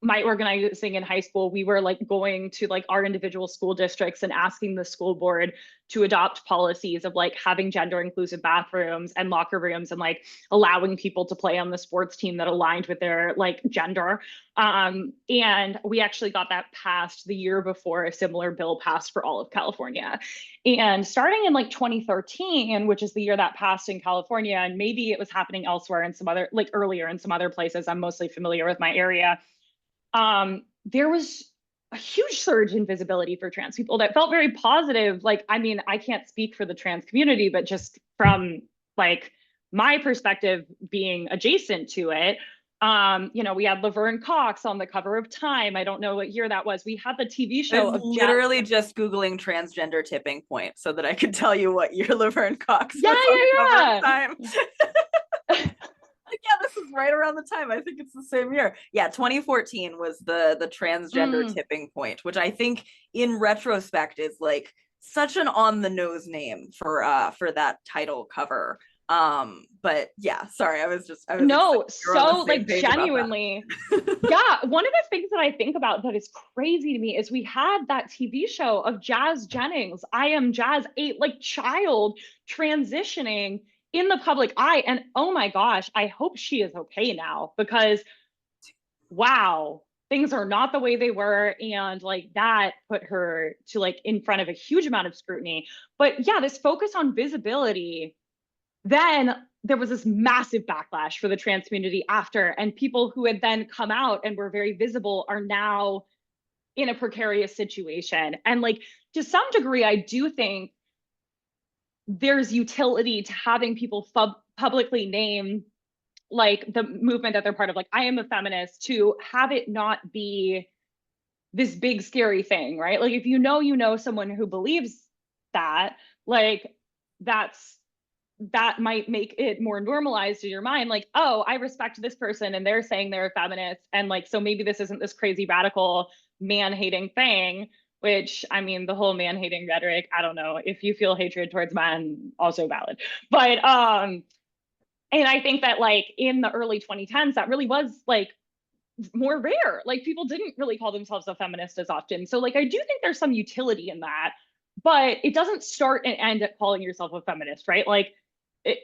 my organizing in high school, we were like going to like our individual school districts and asking the school board to adopt policies of like having gender inclusive bathrooms and locker rooms, and like allowing people to play on the sports team that aligned with their like gender. And we actually got that passed the year before a similar bill passed for all of California. And starting in like 2013, which is the year that passed in California, and maybe it was happening elsewhere in some other, like earlier in some other places, I'm mostly familiar with my area, there was a huge surge in visibility for trans people that felt very positive. Like, I mean, I can't speak for the trans community, but just from like my perspective being adjacent to it, you know, we had Laverne Cox on the cover of Time. I don't know what year that was. We had the TV I show was of Jazz. literally just Googling transgender tipping point so that I could tell you what year Laverne Cox Yeah, was on the cover yeah, of Time. yeah. Like, yeah, this is right around the time. I think it's the same year. Yeah, 2014 was the transgender Mm. tipping point, which I think in retrospect is like such an on the nose name for that title cover. But yeah, sorry, I was excited No, you're on the so same like page about genuinely, that. yeah, one of the things that I think about that is crazy to me is we had that TV show of Jazz Jennings, I Am Jazz, a like child transitioning in the public eye. And oh my gosh, I hope she is okay now, because wow, things are not the way they were. And like that put her to like in front of a huge amount of scrutiny. But yeah, this focus on visibility, then there was this massive backlash for the trans community after, and people who had then come out and were very visible are now in a precarious situation. And like to some degree, I do think there's utility to having people publicly name like the movement that they're part of, like I am a feminist, to have it not be this big scary thing, right? Like if you know someone who believes that, like that's, that might make it more normalized in your mind, like, oh, I respect this person and they're saying they're a feminist, and like so maybe this isn't this crazy radical man-hating thing. Which, I mean, the whole man-hating rhetoric, I don't know, if you feel hatred towards men, also valid. But and I think that like in the early 2010s that really was like more rare. Like people didn't really call themselves a feminist as often. So like I do think there's some utility in that, but it doesn't start and end at calling yourself a feminist, right? Like it,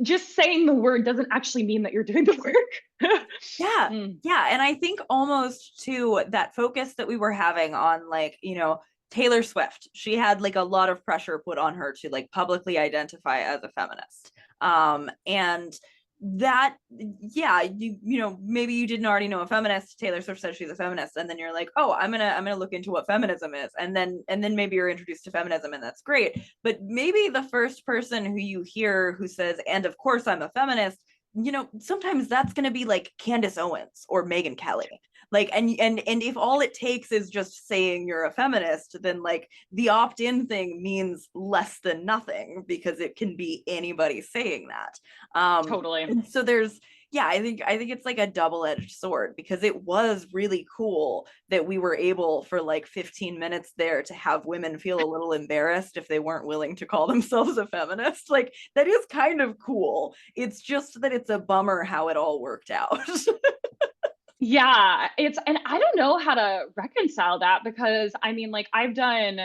just saying the word doesn't actually mean that you're doing the work. Yeah. Mm. Yeah. And I think almost to that focus that we were having on like, you know, Taylor Swift, she had like a lot of pressure put on her to like publicly identify as a feminist. And that, yeah, you know, maybe you didn't already know a feminist. Taylor Swift says she's a feminist, and then you're like, oh, I'm gonna look into what feminism is, and then maybe you're introduced to feminism, and that's great. But maybe the first person who you hear who says, and of course I'm a feminist, you know, sometimes that's gonna be like Candace Owens or Megyn Kelly. Like, and if all it takes is just saying you're a feminist, then like the opt-in thing means less than nothing, because it can be anybody saying that. Totally. And so there's, yeah, I think it's like a double-edged sword, because it was really cool that we were able for like 15 minutes there to have women feel a little embarrassed if they weren't willing to call themselves a feminist. Like, that is kind of cool. It's just that it's a bummer how it all worked out. Yeah, and I don't know how to reconcile that because I mean, like I've done,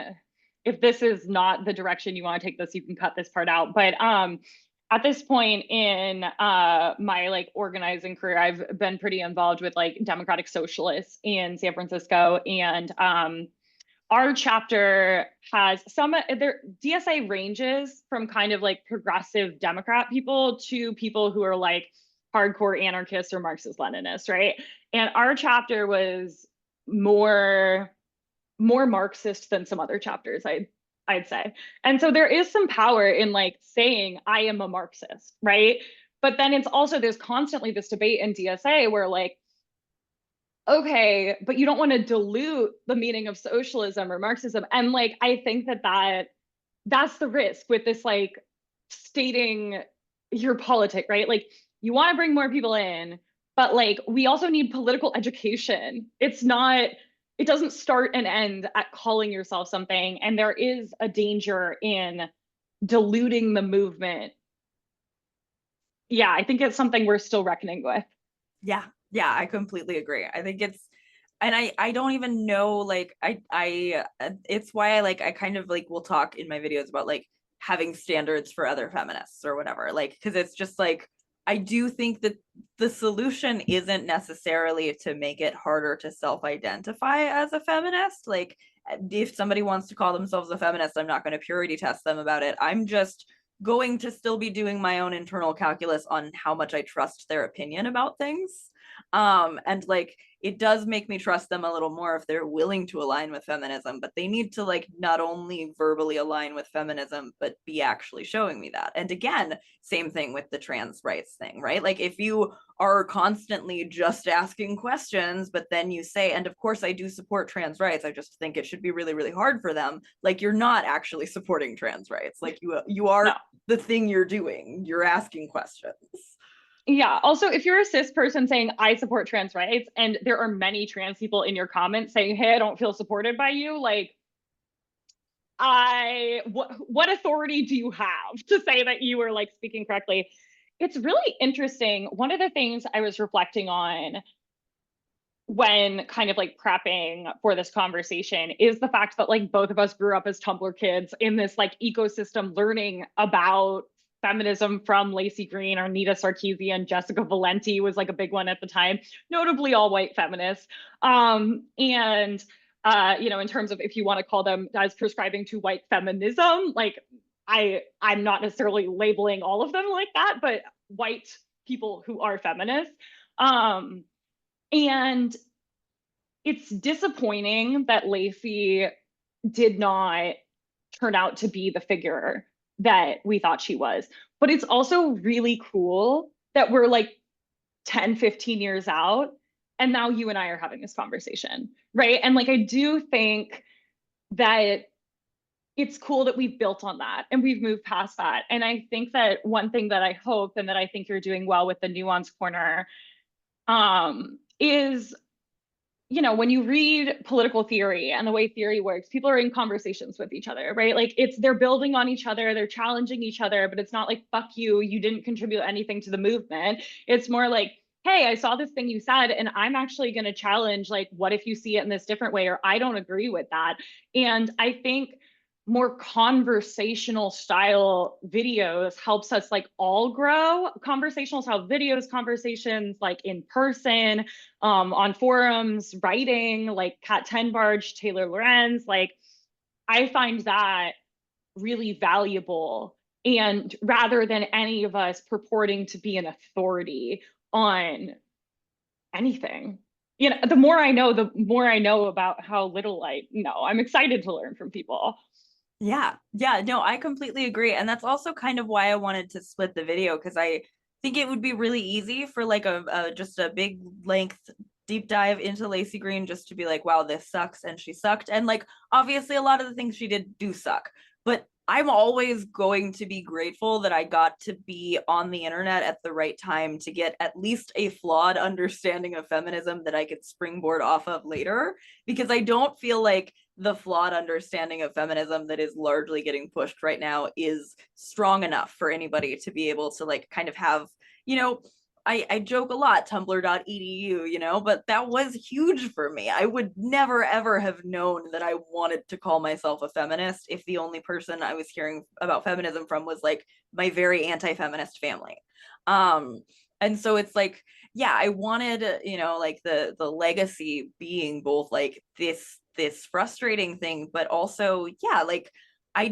if this is not the direction you want to take this, you can cut this part out. But at this point in my like organizing career, I've been pretty involved with like Democratic Socialists in San Francisco, and our chapter has some their DSA ranges from kind of like progressive Democrat people to people who are like hardcore anarchists or Marxist Leninists, right? And our chapter was more Marxist than some other chapters, I'd say. And so there is some power in like saying I am a Marxist, right? But then it's also there's constantly this debate in DSA where like okay, but you don't want to dilute the meaning of socialism or Marxism. And like, I think that's the risk with this, like stating your politic, right? Like you want to bring more people in, but like, we also need political education. It doesn't start and end at calling yourself something. And there is a danger in diluting the movement. Yeah, I think it's something we're still reckoning with. Yeah, yeah, I completely agree. I think it's, and I don't even know, like it's why I kind of like will talk in my videos about like having standards for other feminists or whatever, like, because it's just like I do think that the solution isn't necessarily to make it harder to self-identify as a feminist. Like, if somebody wants to call themselves a feminist, I'm not going to purity test them about it. I'm just going to still be doing my own internal calculus on how much I trust their opinion about things. And like, it does make me trust them a little more if they're willing to align with feminism, but they need to like not only verbally align with feminism, but be actually showing me that. And again, same thing with the trans rights thing, right? Like, if you are constantly just asking questions, but then you say, and of course I do support trans rights, I just think it should be really, really hard for them, like, you're not actually supporting trans rights. Like, you No. are the thing you're doing, you're asking questions. Yeah. Also, if you're a cis person saying I support trans rights, and there are many trans people in your comments saying, "Hey, I don't feel supported by you," like, what authority do you have to say that you are like speaking correctly? It's really interesting. One of the things I was reflecting on when kind of like prepping for this conversation is the fact that like both of us grew up as Tumblr kids in this like ecosystem learning about feminism from Laci Green or Nita Sarkeesian. Jessica Valenti was like a big one at the time, notably all white feminists. And you know, in terms of if you want to call them as prescribing to white feminism, like I'm not necessarily labeling all of them like that, but white people who are feminists. Um, and it's disappointing that Laci did not turn out to be the figure that we thought she was. But it's also really cool that we're like 10, 15 years out. And now you and I are having this conversation, right? And like, I do think that it's cool that we've built on that and we've moved past that. And I think that one thing that I hope and that I think you're doing well with the Nuance Corner is you know, when you read political theory and the way theory works, people are in conversations with each other, right? Like they're building on each other, they're challenging each other, but it's not like, fuck you, you didn't contribute anything to the movement. It's more like, hey, I saw this thing you said, and I'm actually going to challenge, like, what if you see it in this different way, or I don't agree with that. And I think more conversational style videos helps us like all grow. Conversational style videos, conversations like in person, on forums, writing, like Kat Tenbarge, Taylor Lorenz. Like I find that really valuable And rather than any of us purporting to be an authority on anything. You know, the more I know about how little I know. I'm excited to learn from people. Yeah, yeah, no, I completely agree. And that's also kind of why I wanted to split the video, because I think it would be really easy for like a just a big length deep dive into Laci Green just to be like, wow, this sucks and she sucked. And like obviously a lot of the things she did do suck. But I'm always going to be grateful that I got to be on the internet at the right time to get at least a flawed understanding of feminism that I could springboard off of later, because I don't feel like the flawed understanding of feminism that is largely getting pushed right now is strong enough for anybody to be able to like kind of have, you know, I joke a lot, tumblr.edu, you know, but that was huge for me. I would never ever have known that I wanted to call myself a feminist if the only person I was hearing about feminism from was like my very anti-feminist family. Um, and so it's like, yeah, I wanted, you know, like the legacy being both like this frustrating thing, but also, yeah, like I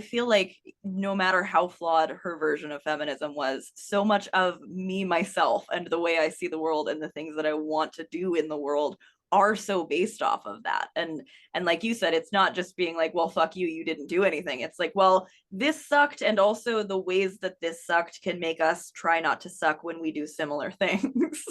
feel like no matter how flawed her version of feminism was, so much of me, myself, and the way I see the world and the things that I want to do in the world are so based off of that. And like you said, it's not just being like, well, fuck you, you didn't do anything. It's like, well, this sucked, and also the ways that this sucked can make us try not to suck when we do similar things.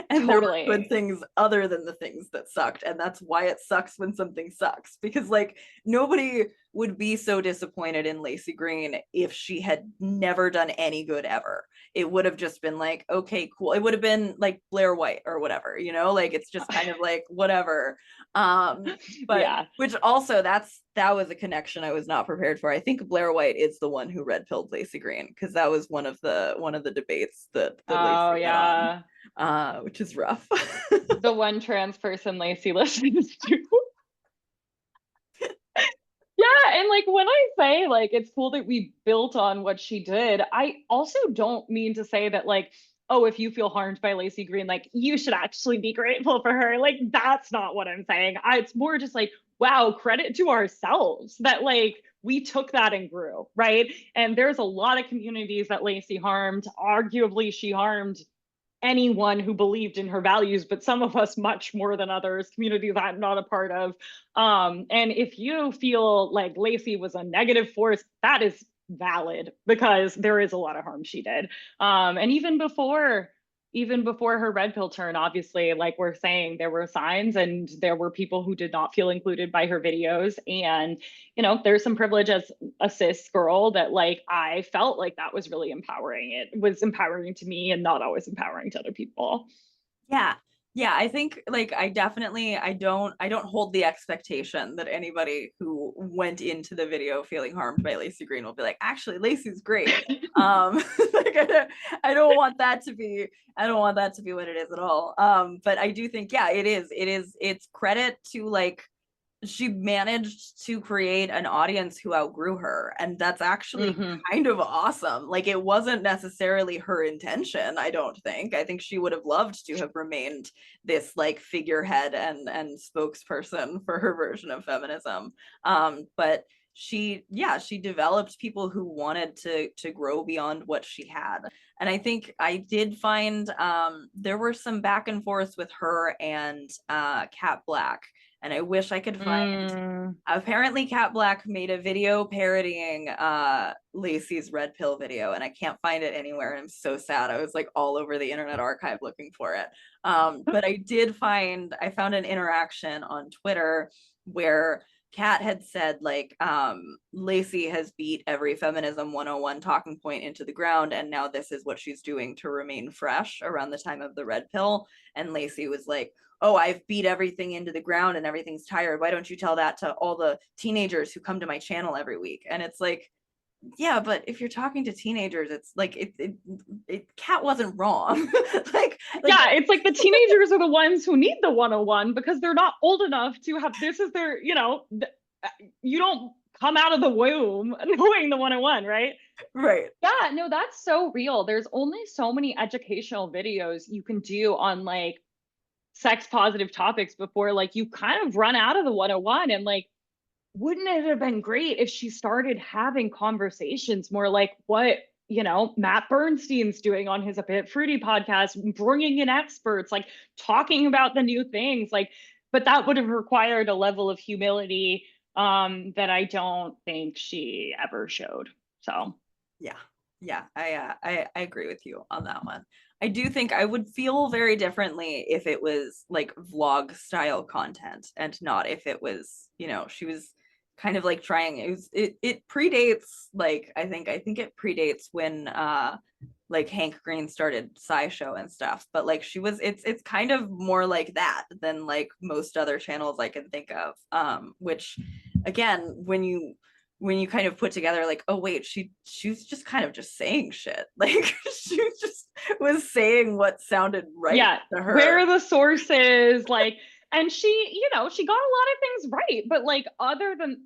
And there were good Totally. things other than the things that sucked, and that's why it sucks when something sucks, because like nobody would be so disappointed in Laci Green if she had never done any good ever. It would have just been like, okay, cool. It would have been like Blair White or whatever, you know, like it's just kind of like whatever. But Yeah. which also that was a connection I was not prepared for. I think Blair White is the one who red pilled Laci Green, because that was one of the debates that Oh, Laci went on, yeah. which is rough. The one trans person Lacey listens to. Yeah, and like when I say like it's cool that we built on what she did, I also don't mean to say that like, oh, if you feel harmed by Laci Green, like you should actually be grateful for her. Like that's not what I'm saying. It's more just like, wow, credit to ourselves that like we took that and grew, right? And there's a lot of communities that Laci harmed. Arguably, she harmed anyone who believed in her values, but some of us much more than others, communities I'm not a part of. And if you feel like Laci was a negative force, that is valid because there is a lot of harm she did. And even before her red pill turn, obviously, like we're saying, there were signs and there were people who did not feel included by her videos. And, you know, there's some privilege as a cis girl that like I felt like that was really empowering. It was empowering to me and not always empowering to other people. Yeah. Yeah, I think like I don't hold the expectation that anybody who went into the video feeling harmed by Laci Green will be like, actually, Laci's great. Like I don't want that to be what it is at all. But I do think, yeah, it's credit to like she managed to create an audience who outgrew her, and that's actually Mm-hmm. kind of awesome. Like it wasn't necessarily her intention, I think she would have loved to have remained this like figurehead and spokesperson for her version of feminism. But she developed people who wanted to grow beyond what she had. And I think I did find there were some back and forth with her and Cat Black, and I wish I could find. Mm. Apparently, Cat Black made a video parodying Laci's Red Pill video, and I can't find it anywhere. And I'm so sad. I was like all over the Internet Archive looking for it. But I found an interaction on Twitter where Kat had said like Laci has beat every feminism 101 talking point into the ground, and now this is what she's doing to remain fresh around the time of the red pill. And Laci was like, oh, I've beat everything into the ground and everything's tired. Why don't you tell that to all the teenagers who come to my channel every week? And it's like, yeah, but if you're talking to teenagers, it's like Cat wasn't wrong. like Yeah, it's like the teenagers are the ones who need the 101 because they're not old enough to have this is their, you don't come out of the womb knowing the 101, right? right. Yeah, no, that's so real. There's only so many educational videos you can do on like sex positive topics before like you kind of run out of the 101 and like wouldn't it have been great if she started having conversations more like what, Matt Bernstein's doing on his A Bit Fruity podcast, bringing in experts, like talking about the new things, like, but that would have required a level of humility that I don't think she ever showed. So Yeah. Yeah, I agree with you on that one. I do think I would feel very differently if it was like vlog style content and not if it was, she was kind of like trying it predates like I think it predates when like Hank Green started SciShow and stuff, but like it's kind of more like that than like most other channels I can think of. Which again, when you kind of put together like, oh wait, she's just kind of just saying shit. Like she just was saying what sounded right yeah, to where her. are the sources? Like, and she got a lot of things right, but like, other than,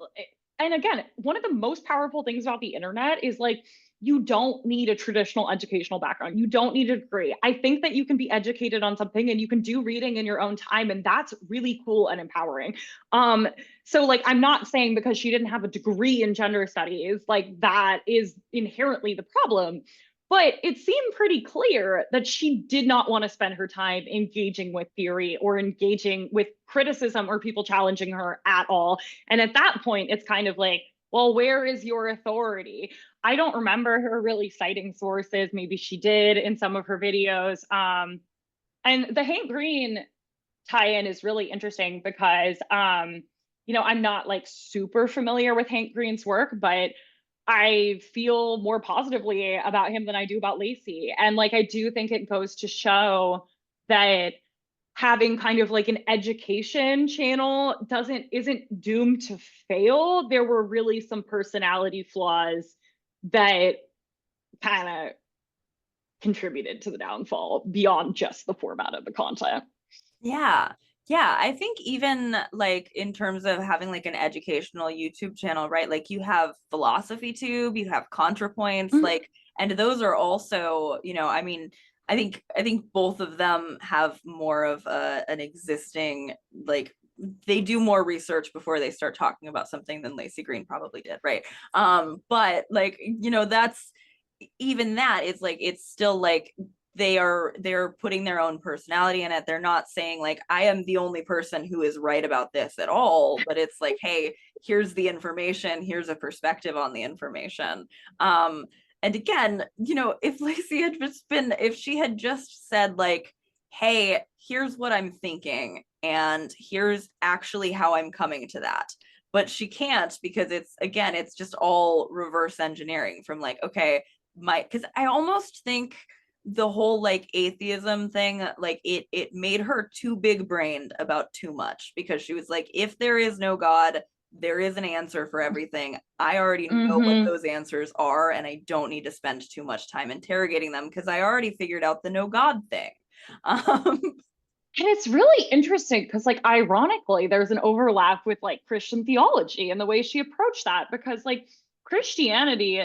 and again, one of the most powerful things about the internet is like, you don't need a traditional educational background. You don't need a degree. I think that you can be educated on something and you can do reading in your own time, and that's really cool and empowering. Um, so like, I'm not saying because she didn't have a degree in gender studies, like that is inherently the problem. But it seemed pretty clear that she did not want to spend her time engaging with theory or engaging with criticism or people challenging her at all. And at that point, it's kind of like, well, where is your authority? I don't remember her really citing sources. Maybe she did in some of her videos. And the Hank Green tie-in is really interesting because I'm not like super familiar with Hank Green's work, but I feel more positively about him than I do about Laci. And like I do think it goes to show that having kind of like an education channel isn't doomed to fail. There were really some personality flaws that kind of contributed to the downfall beyond just the format of the content. Yeah. Yeah, I think even like in terms of having like an educational YouTube channel, right? Like you have Philosophy Tube, you have ContraPoints, Mhm. like, and those are also, I mean, I think both of them have more of an existing like they do more research before they start talking about something than Laci Green probably did, right? But like, that's even that is like it's still like they're putting their own personality in it. They're not saying like I am the only person who is right about this at all, but it's like, hey, here's the information, here's a perspective on the information. And again, if Laci had just been if she had just said like, hey, here's what I'm thinking and here's actually how I'm coming to that. But she can't because it's just all reverse engineering from like, okay, because I almost think the whole like atheism thing, like it made her too big brained about too much because she was like, if there is no God, there is an answer for everything. I already know what Mm-hmm. those answers are, and I don't need to spend too much time interrogating them because I already figured out the no God thing. Um, And it's really interesting because, like, ironically, there's an overlap with like Christian theology and the way she approached that. Because, like, Christianity,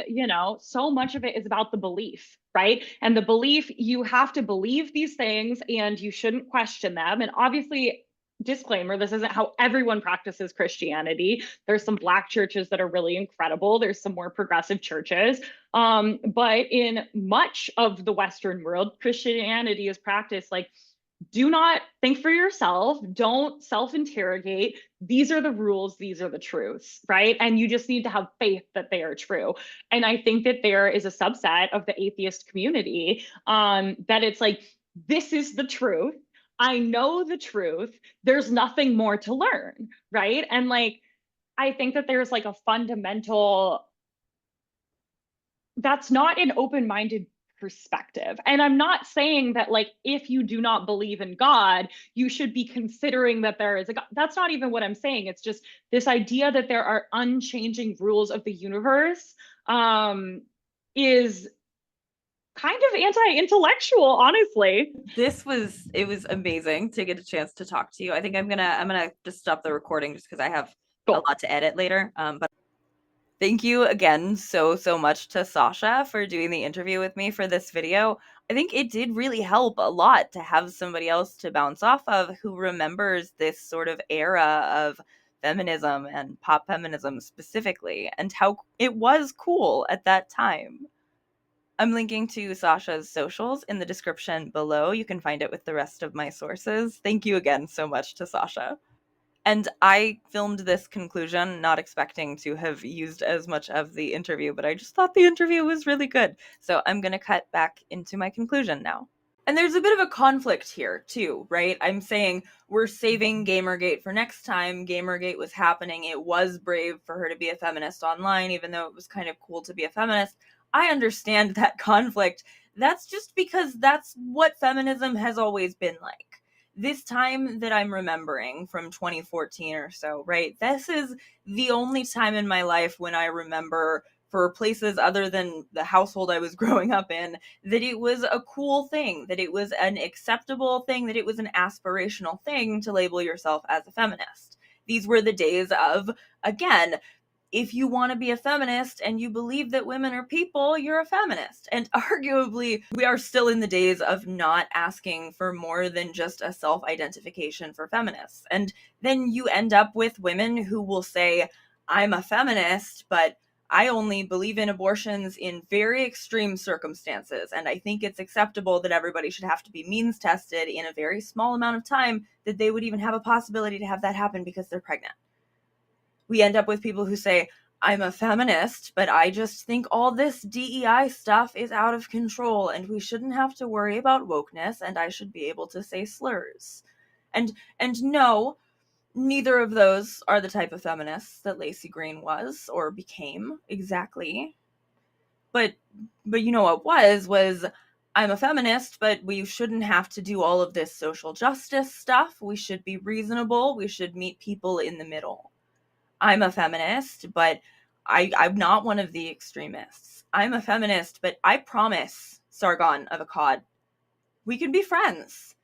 so much of it is about the belief, right? And the belief, you have to believe these things and you shouldn't question them. And obviously, disclaimer, this isn't how everyone practices Christianity. There's some Black churches that are really incredible, there's some more progressive churches. But in much of the Western world, Christianity is practiced like, do not think for yourself, don't self-interrogate, these are the rules, these are the truths, right? And you just need to have faith that they are true. And I think that there is a subset of the atheist community that it's like, this is the truth, I know the truth, there's nothing more to learn, right? And like, I think that there's like a fundamental, that's not an open-minded perspective. And I'm not saying that like, if you do not believe in God, you should be considering that there is a God. That's not even what I'm saying. It's just this idea that there are unchanging rules of the universe is kind of anti-intellectual, honestly. it was amazing to get a chance to talk to you. I think I'm gonna just stop the recording just because I have a Cool. lot to edit later. But thank you again so much to Sasha for doing the interview with me for this video. I think it did really help a lot to have somebody else to bounce off of who remembers this sort of era of feminism and pop feminism specifically, and how it was cool at that time. I'm linking to Sasha's socials in the description below. You can find it with the rest of my sources. Thank you again so much to Sasha. And I filmed this conclusion not expecting to have used as much of the interview, but I just thought the interview was really good. So I'm going to cut back into my conclusion now. And there's a bit of a conflict here, too, right? I'm saying we're saving Gamergate for next time. Gamergate was happening. It was brave for her to be a feminist online, even though it was kind of cool to be a feminist. I understand that conflict. That's just because that's what feminism has always been like. This time that I'm remembering from 2014 or so, right? This is the only time in my life when I remember, for places other than the household I was growing up in, that it was a cool thing, that it was an acceptable thing, that it was an aspirational thing to label yourself as a feminist. These were the days of, again, if you want to be a feminist and you believe that women are people, you're a feminist. And arguably, we are still in the days of not asking for more than just a self-identification for feminists. And then you end up with women who will say, I'm a feminist, but I only believe in abortions in very extreme circumstances. And I think it's acceptable that everybody should have to be means tested in a very small amount of time, that they would even have a possibility to have that happen because they're pregnant. We end up with people who say, I'm a feminist, but I just think all this DEI stuff is out of control and we shouldn't have to worry about wokeness and I should be able to say slurs. And no, neither of those are the type of feminists that Laci Green was or became exactly. But you know what was I'm a feminist, but we shouldn't have to do all of this social justice stuff. We should be reasonable. We should meet people in the middle. I'm a feminist, but I'm not one of the extremists. I'm a feminist, but I promise, Sargon of Akkad, we can be friends.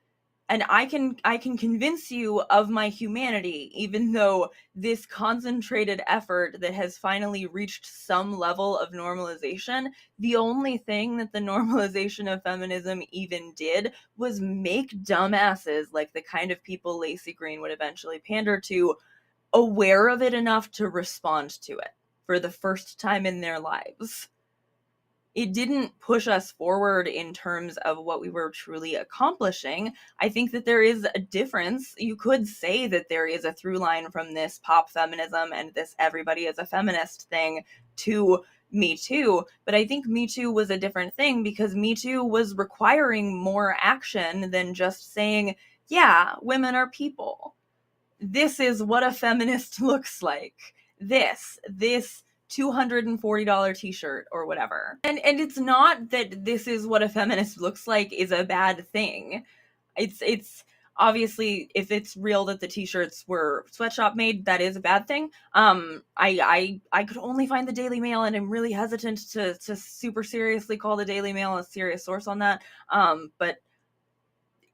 And I can convince you of my humanity, even though this concentrated effort that has finally reached some level of normalization, the only thing that the normalization of feminism even did was make dumbasses like the kind of people Laci Green would eventually pander to aware of it enough to respond to it for the first time in their lives. It didn't push us forward in terms of what we were truly accomplishing. I think that there is a difference. You could say that there is a through line from this pop feminism and this everybody is a feminist thing to Me Too, but I think Me Too was a different thing because Me Too was requiring more action than just saying, yeah, women are people. This is what a feminist looks like. This $240 t-shirt or whatever. And it's not that this is what a feminist looks like is a bad thing. It's obviously, if it's real that the t-shirts were sweatshop made, that is a bad thing. I could only find the Daily Mail, and I'm really hesitant to super seriously call the Daily Mail a serious source on that. But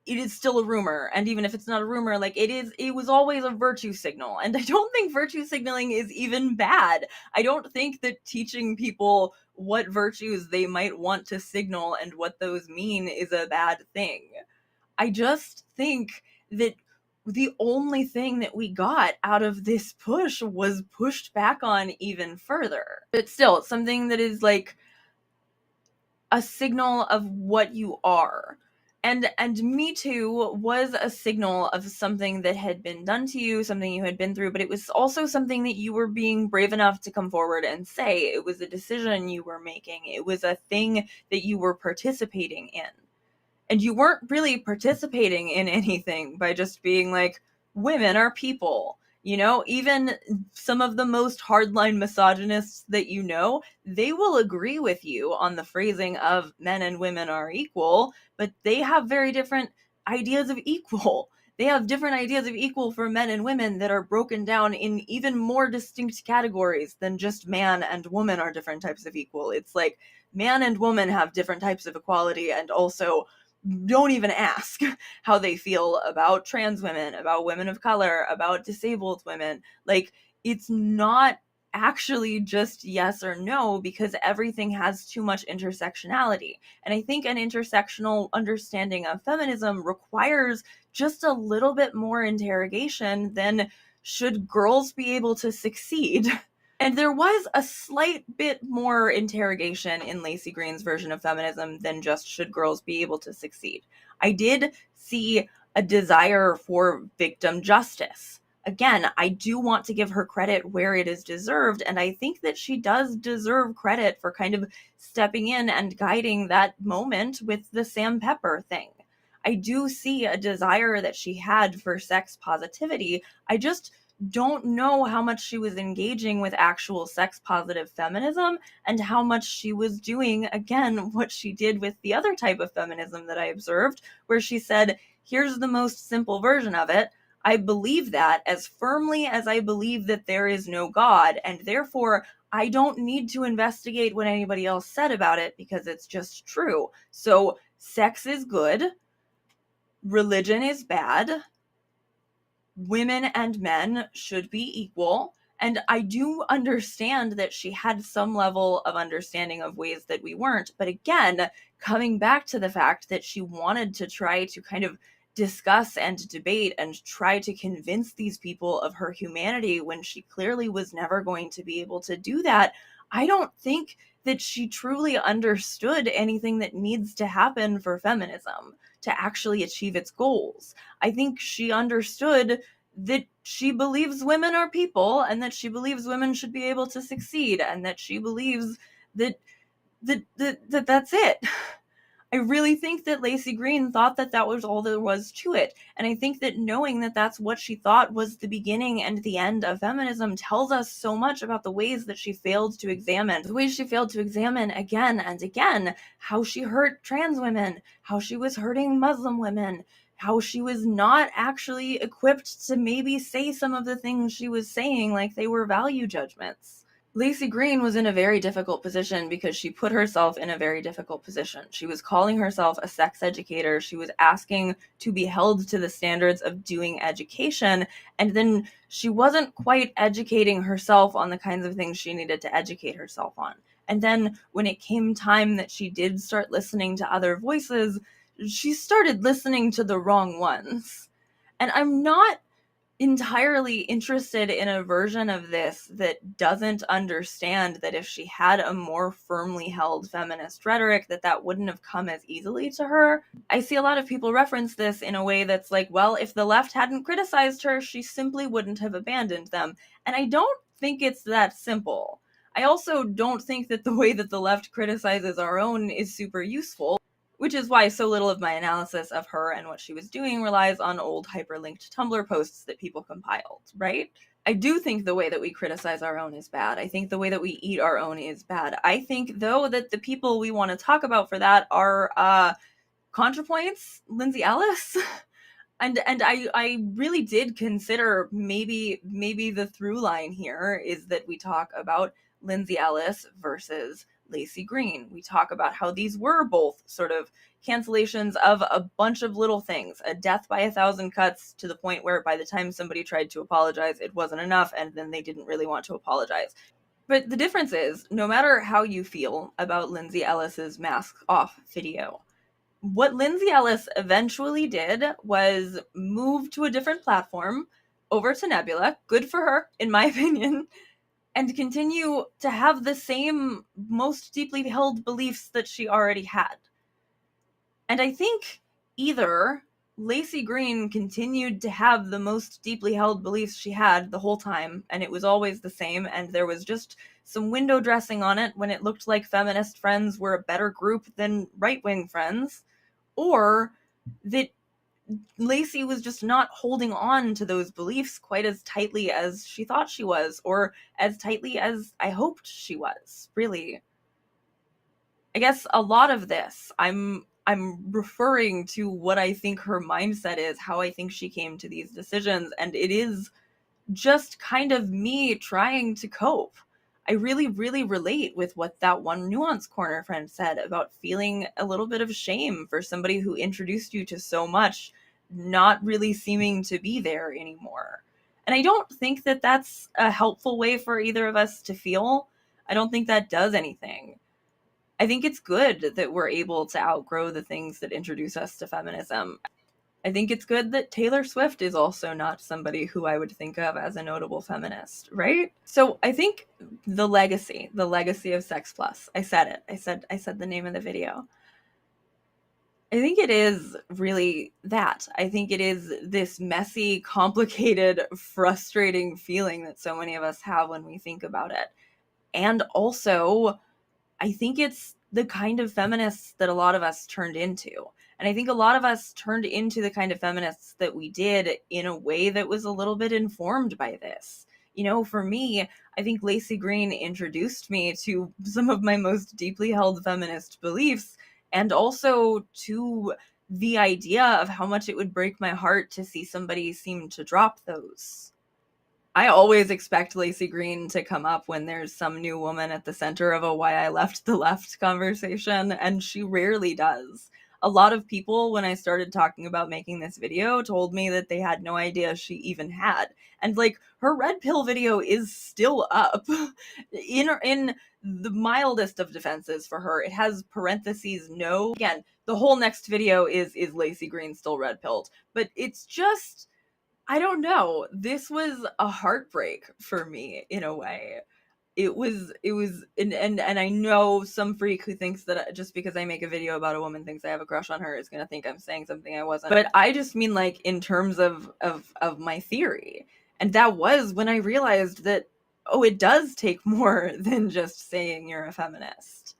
it is still a rumor, and even if it's not a rumor, like it was always a virtue signal, and I don't think virtue signaling is even bad. I don't think that teaching people what virtues they might want to signal and what those mean is a bad thing. I just think that the only thing that we got out of this push was pushed back on even further. But still, it's something that is like a signal of what you are. And Me Too was a signal of something that had been done to you, something you had been through, but it was also something that you were being brave enough to come forward and say. It was a decision you were making. It was a thing that you were participating in. And you weren't really participating in anything by just being like, women are people. You know, even some of the most hardline misogynists that you know, they will agree with you on the phrasing of men and women are equal, but they have very different ideas of equal. They have different ideas of equal for men and women that are broken down in even more distinct categories than just man and woman are different types of equal. It's like man and woman have different types of equality, and also don't even ask how they feel about trans women, about women of color, about disabled women. Like, it's not actually just yes or no, because everything has too much intersectionality. And I think an intersectional understanding of feminism requires just a little bit more interrogation than should girls be able to succeed? And there was a slight bit more interrogation in Laci Green's version of feminism than just should girls be able to succeed. I did see a desire for victim justice. Again, I do want to give her credit where it is deserved, and I think that she does deserve credit for kind of stepping in and guiding that moment with the Sam Pepper thing. I do see a desire that she had for sex positivity. I just don't know how much she was engaging with actual sex positive feminism and how much she was doing, again, what she did with the other type of feminism that I observed, where she said, here's the most simple version of it. I believe that as firmly as I believe that there is no God, and therefore I don't need to investigate what anybody else said about it because it's just true. So sex is good, religion is bad, women and men should be equal. And I do understand that she had some level of understanding of ways that we weren't. But again, coming back to the fact that she wanted to try to kind of discuss and debate and try to convince these people of her humanity when she clearly was never going to be able to do that, I don't think that she truly understood anything that needs to happen for feminism to actually achieve its goals. I think she understood that she believes women are people and that she believes women should be able to succeed and that she believes that that's it. I really think that Laci Green thought that that was all there was to it. And I think that knowing that that's what she thought was the beginning and the end of feminism tells us so much about the ways that she failed to examine. The ways she failed to examine again and again how she hurt trans women, how she was hurting Muslim women, how she was not actually equipped to maybe say some of the things she was saying like they were value judgments. Laci Green was in a very difficult position because she put herself in a very difficult position. She was calling herself a sex educator. She was asking to be held to the standards of doing education. And then she wasn't quite educating herself on the kinds of things she needed to educate herself on. And then when it came time that she did start listening to other voices, she started listening to the wrong ones. And I'm not entirely interested in a version of this that doesn't understand that if she had a more firmly held feminist rhetoric that wouldn't have come as easily to her. I see a lot of people reference this in a way that's like, well, if the left hadn't criticized her, she simply wouldn't have abandoned them. And I don't think it's that simple. I also don't think that the way that the left criticizes our own is super useful, which is why so little of my analysis of her and what she was doing relies on old hyperlinked Tumblr posts that people compiled, right? I do think the way that we criticize our own is bad. I think the way that we eat our own is bad. I think, though, that the people we want to talk about for that are ContraPoints, Lindsay Ellis. And I really did consider maybe the through line here is that we talk about Lindsay Ellis versus Laci Green. We talk about how these were both sort of cancellations of a bunch of little things, a death by 1,000 cuts to the point where by the time somebody tried to apologize, it wasn't enough, and then they didn't really want to apologize. But the difference is, no matter how you feel about Lindsay Ellis's mask off video, what Lindsay Ellis eventually did was move to a different platform over to Nebula. Good for her, in my opinion. And continue to have the same most deeply held beliefs that she already had. And I think either Laci Green continued to have the most deeply held beliefs she had the whole time, and it was always the same, and there was just some window dressing on it when it looked like feminist friends were a better group than right-wing friends, or that Laci was just not holding on to those beliefs quite as tightly as she thought she was, or as tightly as I hoped she was, really. I guess a lot of this, I'm referring to what I think her mindset is, how I think she came to these decisions, and it is just kind of me trying to cope. I really, really relate with what that one Nuance Corner friend said about feeling a little bit of shame for somebody who introduced you to so much not really seeming to be there anymore. And I don't think that that's a helpful way for either of us to feel. I don't think that does anything. I think it's good that we're able to outgrow the things that introduce us to feminism. I think it's good that Taylor Swift is also not somebody who I would think of as a notable feminist, right? So I think the legacy of Sex Plus. I said it. I said the name of the video. I think it is really that. I think it is this messy, complicated, frustrating feeling that so many of us have when we think about it. And also, I think it's the kind of feminists that a lot of us turned into. And I think a lot of us turned into the kind of feminists that we did in a way that was a little bit informed by this. You know, for me, I think Laci Green introduced me to some of my most deeply held feminist beliefs, and also to the idea of how much it would break my heart to see somebody seem to drop those. I always expect Laci Green to come up when there's some new woman at the center of a why I left the left conversation, and she rarely does. A lot of people, when I started talking about making this video, told me that they had no idea she even had. And like, her red pill video is still up. In the mildest of defenses for her, it has parentheses no. Again, the whole next video is Laci Green still red pilled? But it's just, I don't know. This was a heartbreak for me in a way. It was and I know some freak who thinks that just because I make a video about a woman thinks I have a crush on her is going to think I'm saying something I wasn't. But I just mean like in terms of my theory. And that was when I realized that, oh, it does take more than just saying you're a feminist.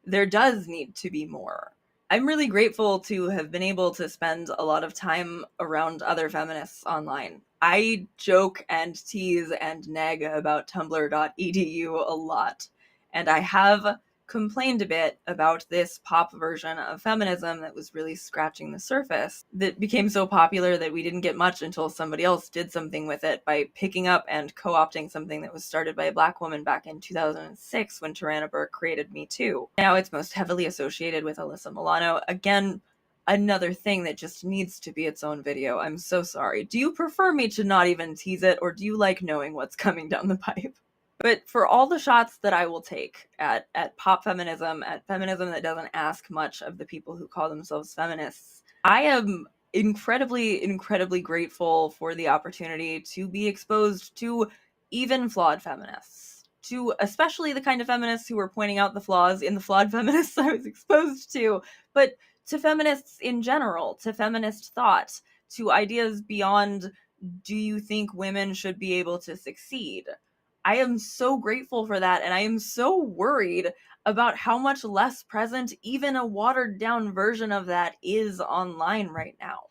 There does need to be more. I'm really grateful to have been able to spend a lot of time around other feminists online. I joke and tease and nag about tumblr.edu a lot, and I have complained a bit about this pop version of feminism that was really scratching the surface, that became so popular that we didn't get much until somebody else did something with it by picking up and co-opting something that was started by a Black woman back in 2006 when Tarana Burke created Me Too. Now it's most heavily associated with Alyssa Milano. Again, another thing that just needs to be its own video. I'm so sorry. Do you prefer me to not even tease it, or do you like knowing what's coming down the pipe? But for all the shots that I will take at pop feminism, at feminism that doesn't ask much of the people who call themselves feminists, I am incredibly, incredibly grateful for the opportunity to be exposed to even flawed feminists, to especially the kind of feminists who were pointing out the flaws in the flawed feminists I was exposed to, but to feminists in general, to feminist thought, to ideas beyond, do you think women should be able to succeed? I am so grateful for that, and I am so worried about how much less present even a watered down version of that is online right now.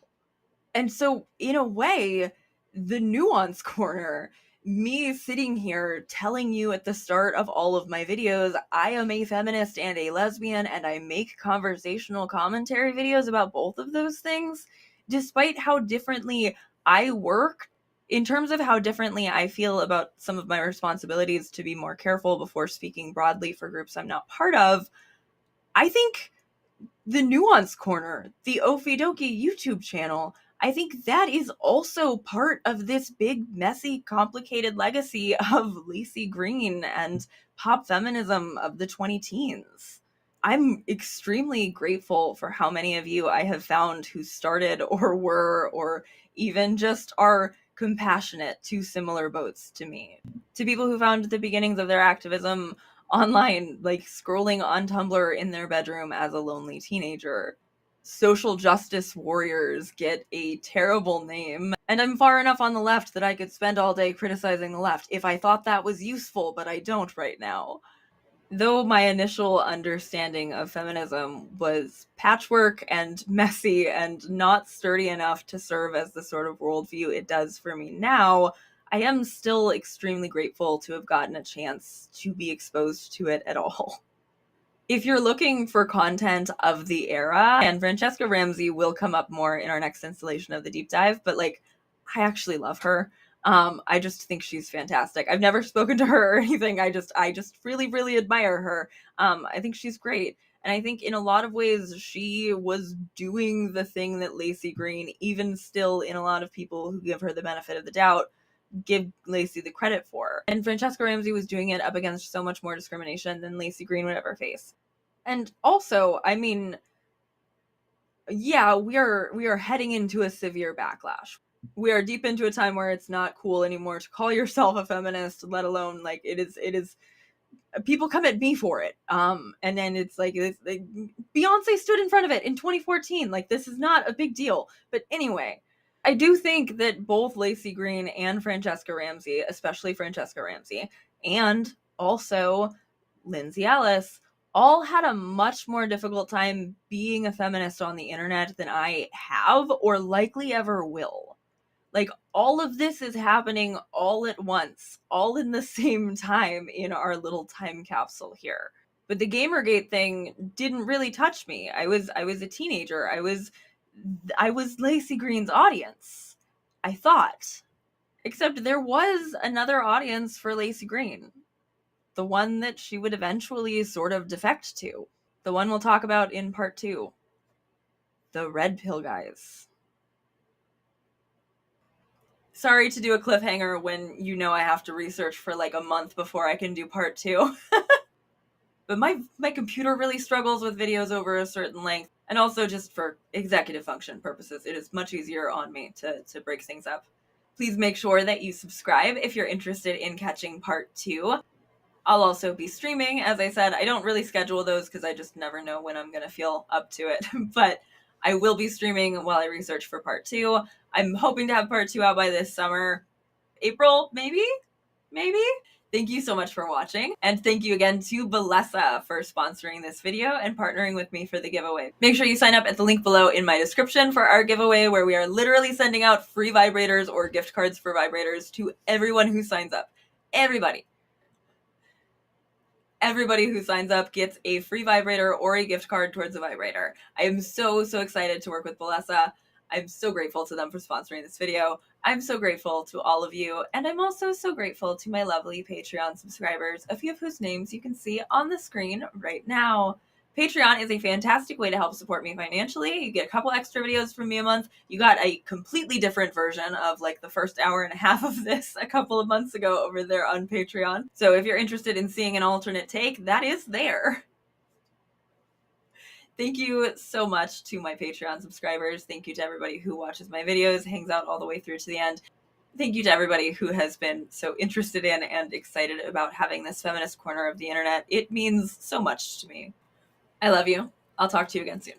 And so, in a way, the nuance corner, me sitting here telling you at the start of all of my videos, I am a feminist and a lesbian, and I make conversational commentary videos about both of those things, despite how differently I work, in terms of how differently I feel about some of my responsibilities to be more careful before speaking broadly for groups I'm not part of. I think the Nuance Corner, the Okie Dokie YouTube channel, I think that is also part of this big, messy, complicated legacy of Laci Green and pop feminism of the 2010s. I'm extremely grateful for how many of you I have found who started or were or even just are compassionate to similar boats to me. To people who found the beginnings of their activism online, like scrolling on Tumblr in their bedroom as a lonely teenager. Social justice warriors get a terrible name, and I'm far enough on the left that I could spend all day criticizing the left if I thought that was useful, but I don't right now. Though my initial understanding of feminism was patchwork and messy and not sturdy enough to serve as the sort of worldview it does for me now, I am still extremely grateful to have gotten a chance to be exposed to it at all. If you're looking for content of the era, and Francesca Ramsey will come up more in our next installation of the deep dive, but like, I actually love her. I just think she's fantastic. I've never spoken to her or anything. I just really, really admire her. I think she's great. And I think in a lot of ways, she was doing the thing that Laci Green, even still in a lot of people who give her the benefit of the doubt, give Laci the credit for. And Francesca Ramsey was doing it up against so much more discrimination than Laci Green would ever face. And also, I mean, yeah, we are heading into a severe backlash. We are deep into a time where it's not cool anymore to call yourself a feminist, let alone like it is people come at me for it. And then it's like Beyonce stood in front of it in 2014. Like, this is not a big deal. But anyway, I do think that both Laci Green and Francesca Ramsey, especially Francesca Ramsey, and also Lindsay Ellis, all had a much more difficult time being a feminist on the internet than I have or likely ever will. Like, all of this is happening all at once, all in the same time in our little time capsule here. But the Gamergate thing didn't really touch me. I was a teenager. I was Laci Green's audience, I thought. Except there was another audience for Laci Green. The one that she would eventually sort of defect to. The one we'll talk about in part 2. The red pill guys. Sorry to do a cliffhanger when you know I have to research for like a month before I can do part 2. But my computer really struggles with videos over a certain length, and also just for executive function purposes, it is much easier on me to break things up. Please make sure that you subscribe if you're interested in catching part 2. I'll also be streaming. As I said, I don't really schedule those because I just never know when I'm going to feel up to it. But I will be streaming while I research for part 2. I'm hoping to have part 2 out by this summer. April, maybe? Maybe? Thank you so much for watching. And thank you again to Bellessa for sponsoring this video and partnering with me for the giveaway. Make sure you sign up at the link below in my description for our giveaway, where we are literally sending out free vibrators or gift cards for vibrators to everyone who signs up. Everybody. Everybody who signs up gets a free vibrator or a gift card towards a vibrator. I am so excited to work with Bellessa. I'm so grateful to them for sponsoring this video. I'm so grateful to all of you, and I'm also so grateful to my lovely Patreon subscribers, a few of whose names you can see on the screen right now. Patreon is a fantastic way to help support me financially. You get a couple extra videos from me a month. You got a completely different version of like the first hour and a half of this a couple of months ago over there on Patreon. So if you're interested in seeing an alternate take, that is there. Thank you so much to my Patreon subscribers. Thank you to everybody who watches my videos, hangs out all the way through to the end. Thank you to everybody who has been so interested in and excited about having this feminist corner of the internet. It means so much to me. I love you. I'll talk to you again soon.